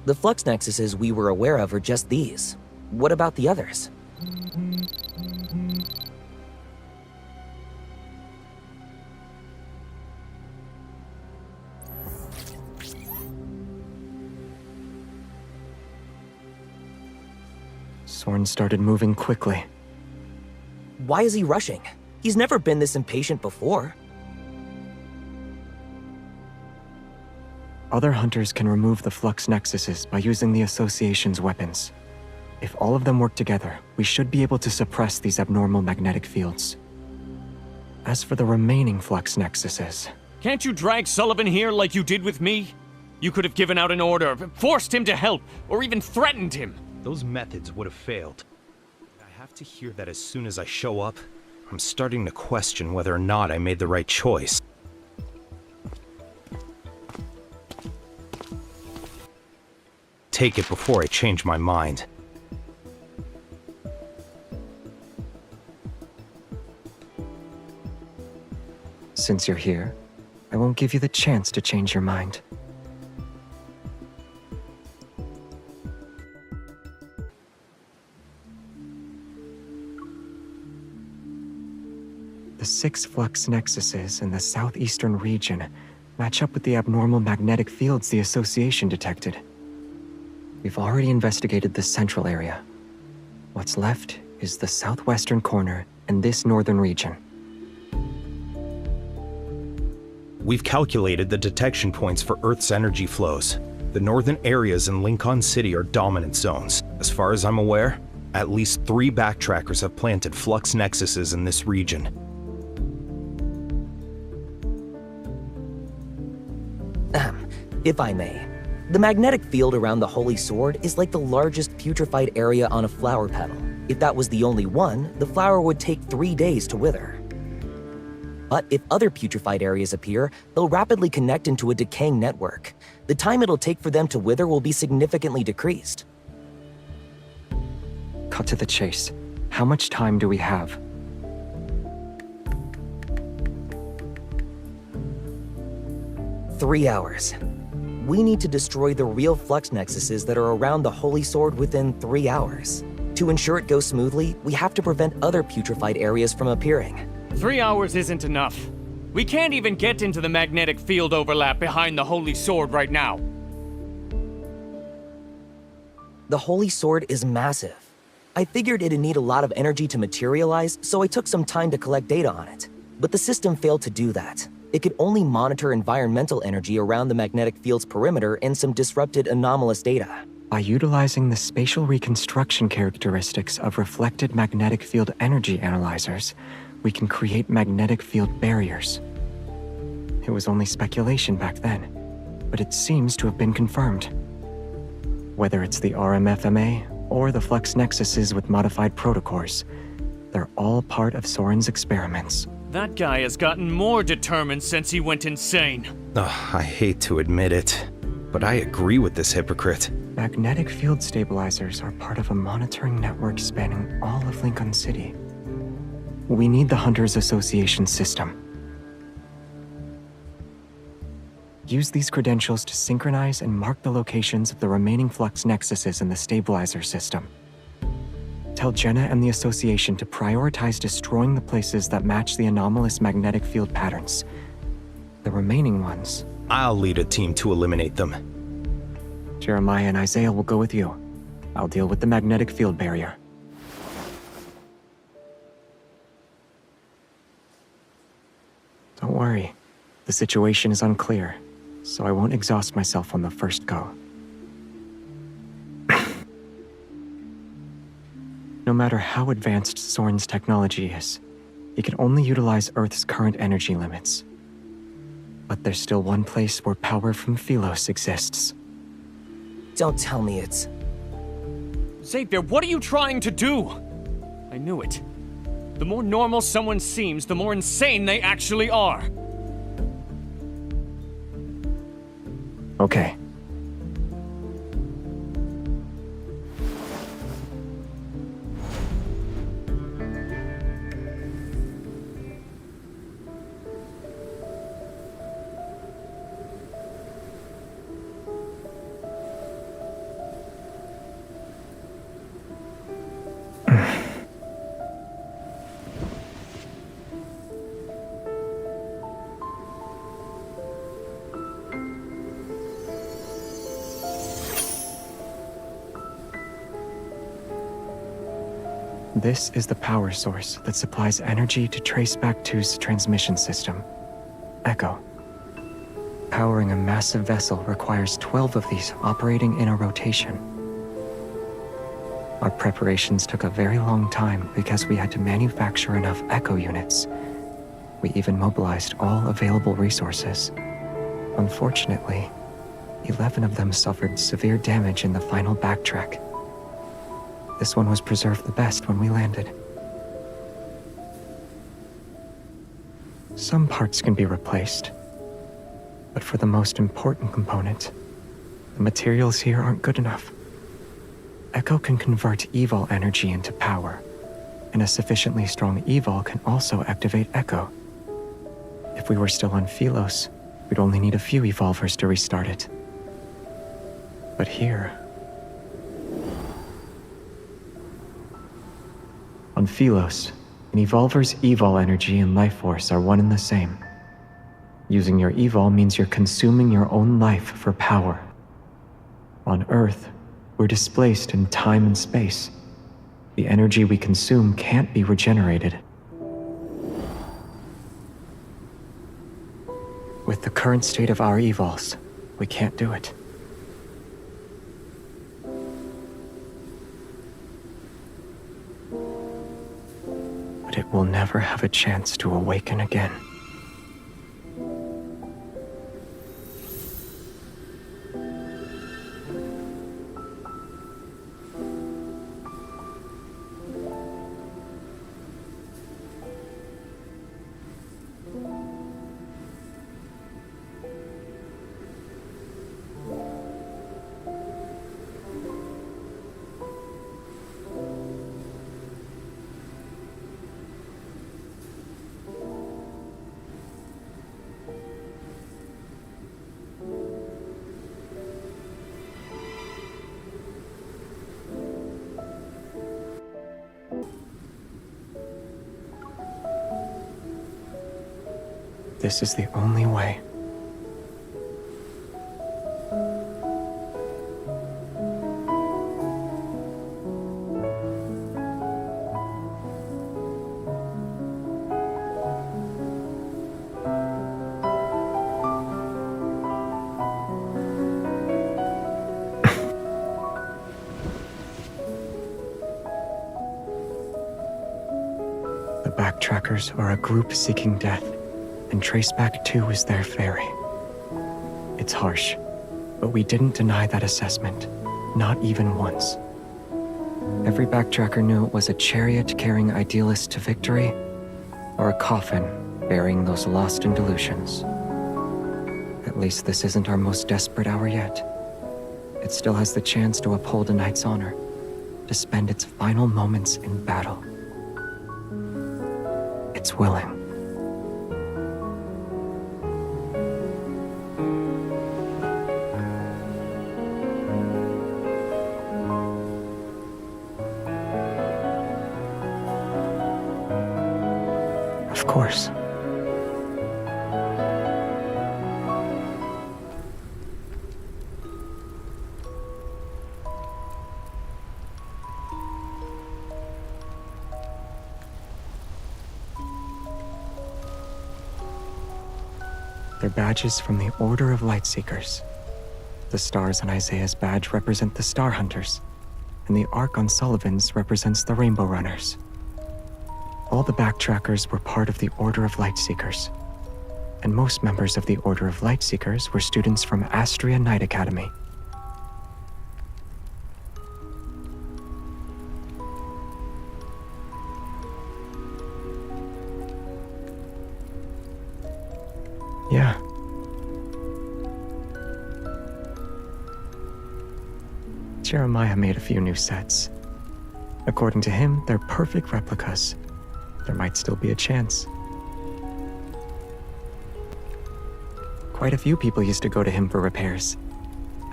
O: The flux nexuses we were aware of are just these. What about the others?
M: Soren started moving quickly.
O: Why is he rushing? He's never been this impatient before.
M: Other hunters can remove the flux nexuses by using the Association's weapons. If all of them work together, we should be able to suppress these abnormal magnetic fields. As for the remaining flux nexuses...
G: Can't you drag Sullivan here like you did with me? You could have given out an order, forced him to help, or even threatened him.
J: Those methods would have failed. I have to hear that as soon as I show up. I'm starting to question whether or not I made the right choice. Take it before I change my mind.
M: Since you're here, I won't give you the chance to change your mind. The 6 flux nexuses in the southeastern region match up with the abnormal magnetic fields the Association detected. We've already investigated the central area. What's left is the southwestern corner and this northern region.
J: We've calculated the detection points for Earth's energy flows. The northern areas in Lincoln City are dominant zones. As far as I'm aware, at least 3 backtrackers have planted flux nexuses in this region.
O: If I may. The magnetic field around the Holy Sword is like the largest putrefied area on a flower petal. If that was the only one, the flower would take 3 days to wither. But if other putrefied areas appear, they'll rapidly connect into a decaying network. The time it'll take for them to wither will be significantly decreased.
M: Cut to the chase. How much time do we have?
O: "3 hours. We need to destroy the real flux nexuses that are around the Holy Sword within 3 hours. To ensure it goes smoothly, we have to prevent other putrefied areas from appearing.
G: 3 hours isn't enough. We can't even get into the magnetic field overlap behind the Holy Sword right now.
O: The Holy Sword is massive. I figured it'd need a lot of energy to materialize, so I took some time to collect data on it. But the system failed to do that. It could only monitor environmental energy around the magnetic field's perimeter and some disrupted anomalous data.
M: By utilizing the spatial reconstruction characteristics of reflected magnetic field energy analyzers, we can create magnetic field barriers. It was only speculation back then, but it seems to have been confirmed. Whether it's the RMFMA or the flux nexuses with modified protocores, they're all part of Soren's experiments.
G: That guy has gotten more determined since he went insane.
J: I hate to admit it, but I agree with this hypocrite.
M: Magnetic field stabilizers are part of a monitoring network spanning all of Lincoln City. We need the Hunters Association system. Use these credentials to synchronize and mark the locations of the remaining flux nexuses in the stabilizer system. Tell Jenna and the Association to prioritize destroying the places that match the anomalous magnetic field patterns. The remaining ones...
J: I'll lead a team to eliminate them.
M: Jeremiah and Isaiah will go with you. I'll deal with the magnetic field barrier. Don't worry. The situation is unclear, so I won't exhaust myself on the first go. No matter how advanced Soren's technology is, he can only utilize Earth's current energy limits. But there's still one place where power from Philos exists.
O: Don't tell me it's...
G: Xavier, what are you trying to do? I knew it. The more normal someone seems, the more insane they actually are.
M: Okay. This is the power source that supplies energy to Traceback 2's transmission system, Echo. Powering a massive vessel requires 12 of these operating in a rotation. Our preparations took a very long time because we had to manufacture enough Echo units. We even mobilized all available resources. Unfortunately, 11 of them suffered severe damage in the final backtrack. This one was preserved the best when we landed. Some parts can be replaced, but for the most important component, the materials here aren't good enough. Echo can convert evol energy into power, and a sufficiently strong evol can also activate Echo. If we were still on Philos, we'd only need a few evolvers to restart it. But here... On Philos, an evolver's evol energy and life force are one and the same. Using your evol means you're consuming your own life for power. On Earth, we're displaced in time and space. The energy we consume can't be regenerated. With the current state of our evols, we can't do it. But it will never have a chance to awaken again. This is the only way. The Backtrackers are a group seeking death, and Traceback 2 is their ferry. It's harsh, but we didn't deny that assessment, not even once. Every backtracker knew it was a chariot carrying idealists to victory, or a coffin burying those lost in delusions. At least this isn't our most desperate hour yet. It still has the chance to uphold a knight's honor, to spend its final moments in battle. It's willing. Of course. They're badges from the Order of Lightseekers. The stars on Isaiah's badge represent the Star Hunters, and the arc on Sullivan's represents the Rainbow Runners. All the backtrackers were part of the Order of Lightseekers, and most members of the Order of Lightseekers were students from Astria Night Academy. Yeah. Jeremiah made a few new sets. According to him, they're perfect replicas. There might still be a chance. Quite a few people used to go to him for repairs.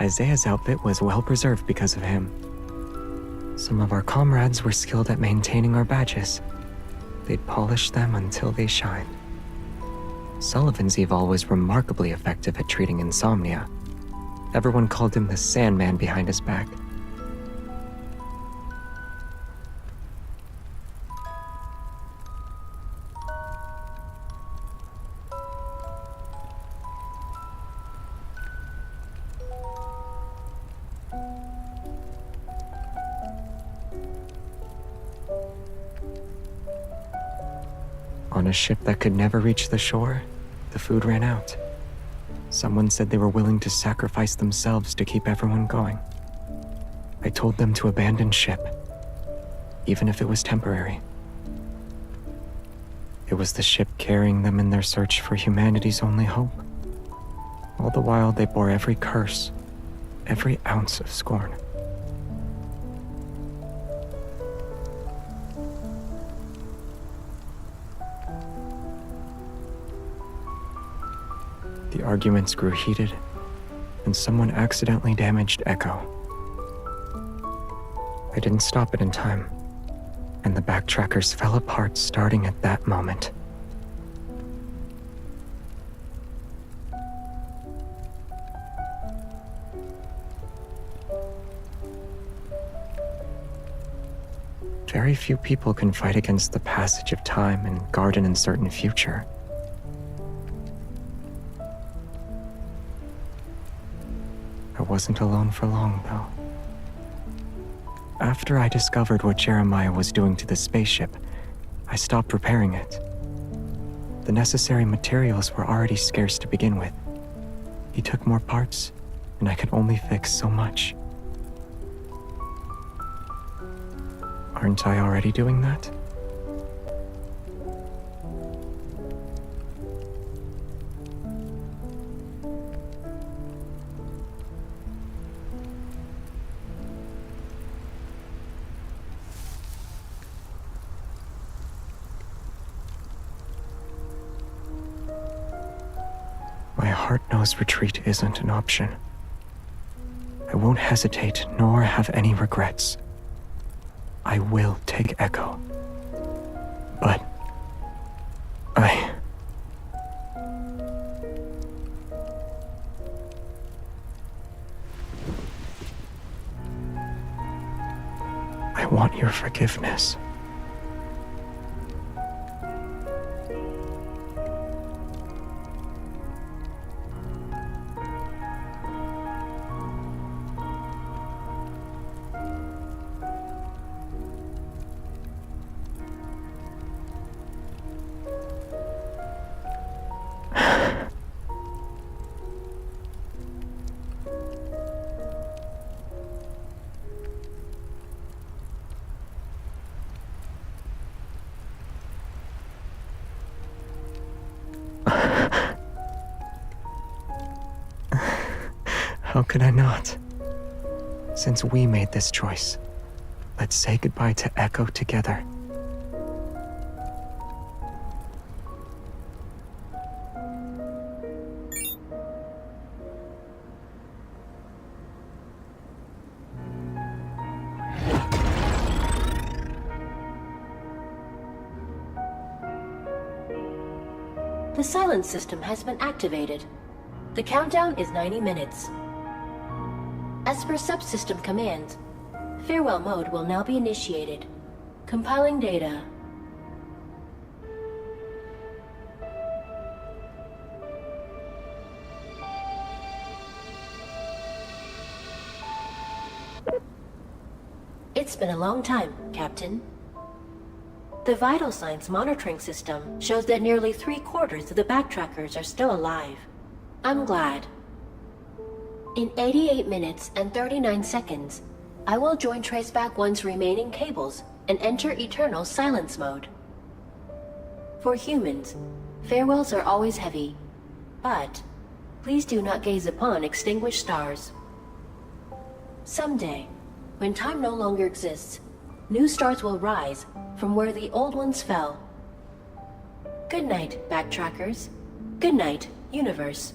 M: Isaiah's outfit was well preserved because of him. Some of our comrades were skilled at maintaining our badges. They'd polish them until they shine. Sullivan's Evol was remarkably effective at treating insomnia. Everyone called him the Sandman behind his back. On a ship that could never reach the shore, the food ran out. Someone said they were willing to sacrifice themselves to keep everyone going. I told them to abandon ship, even if it was temporary. It was the ship carrying them in their search for humanity's only hope. All the while, they bore every curse, every ounce of scorn. The arguments grew heated, and someone accidentally damaged Echo. I didn't stop it in time, and the backtrackers fell apart starting at that moment. Very few people can fight against the passage of time and guard an uncertain future. I wasn't alone for long, though. After I discovered what Jeremiah was doing to the spaceship, I stopped repairing it. The necessary materials were already scarce to begin with. He took more parts, and I could only fix so much. Aren't I already doing that? My heart knows retreat isn't an option. I won't hesitate nor have any regrets. I will take Echo. But I want your forgiveness. How could I not? Since we made this choice, let's say goodbye to Echo together.
N: The silence system has been activated. The countdown is 90 minutes. As per subsystem commands, farewell mode will now be initiated. Compiling data. It's been a long time, Captain. The vital signs monitoring system shows that nearly 3/4 of the backtrackers are still alive. I'm glad. In 88 minutes and 39 seconds, I will join Traceback 1's remaining cables and enter eternal silence mode. For humans, farewells are always heavy, but please do not gaze upon extinguished stars. Someday, when time no longer exists, new stars will rise from where the old ones fell. Good night, backtrackers. Good night, universe.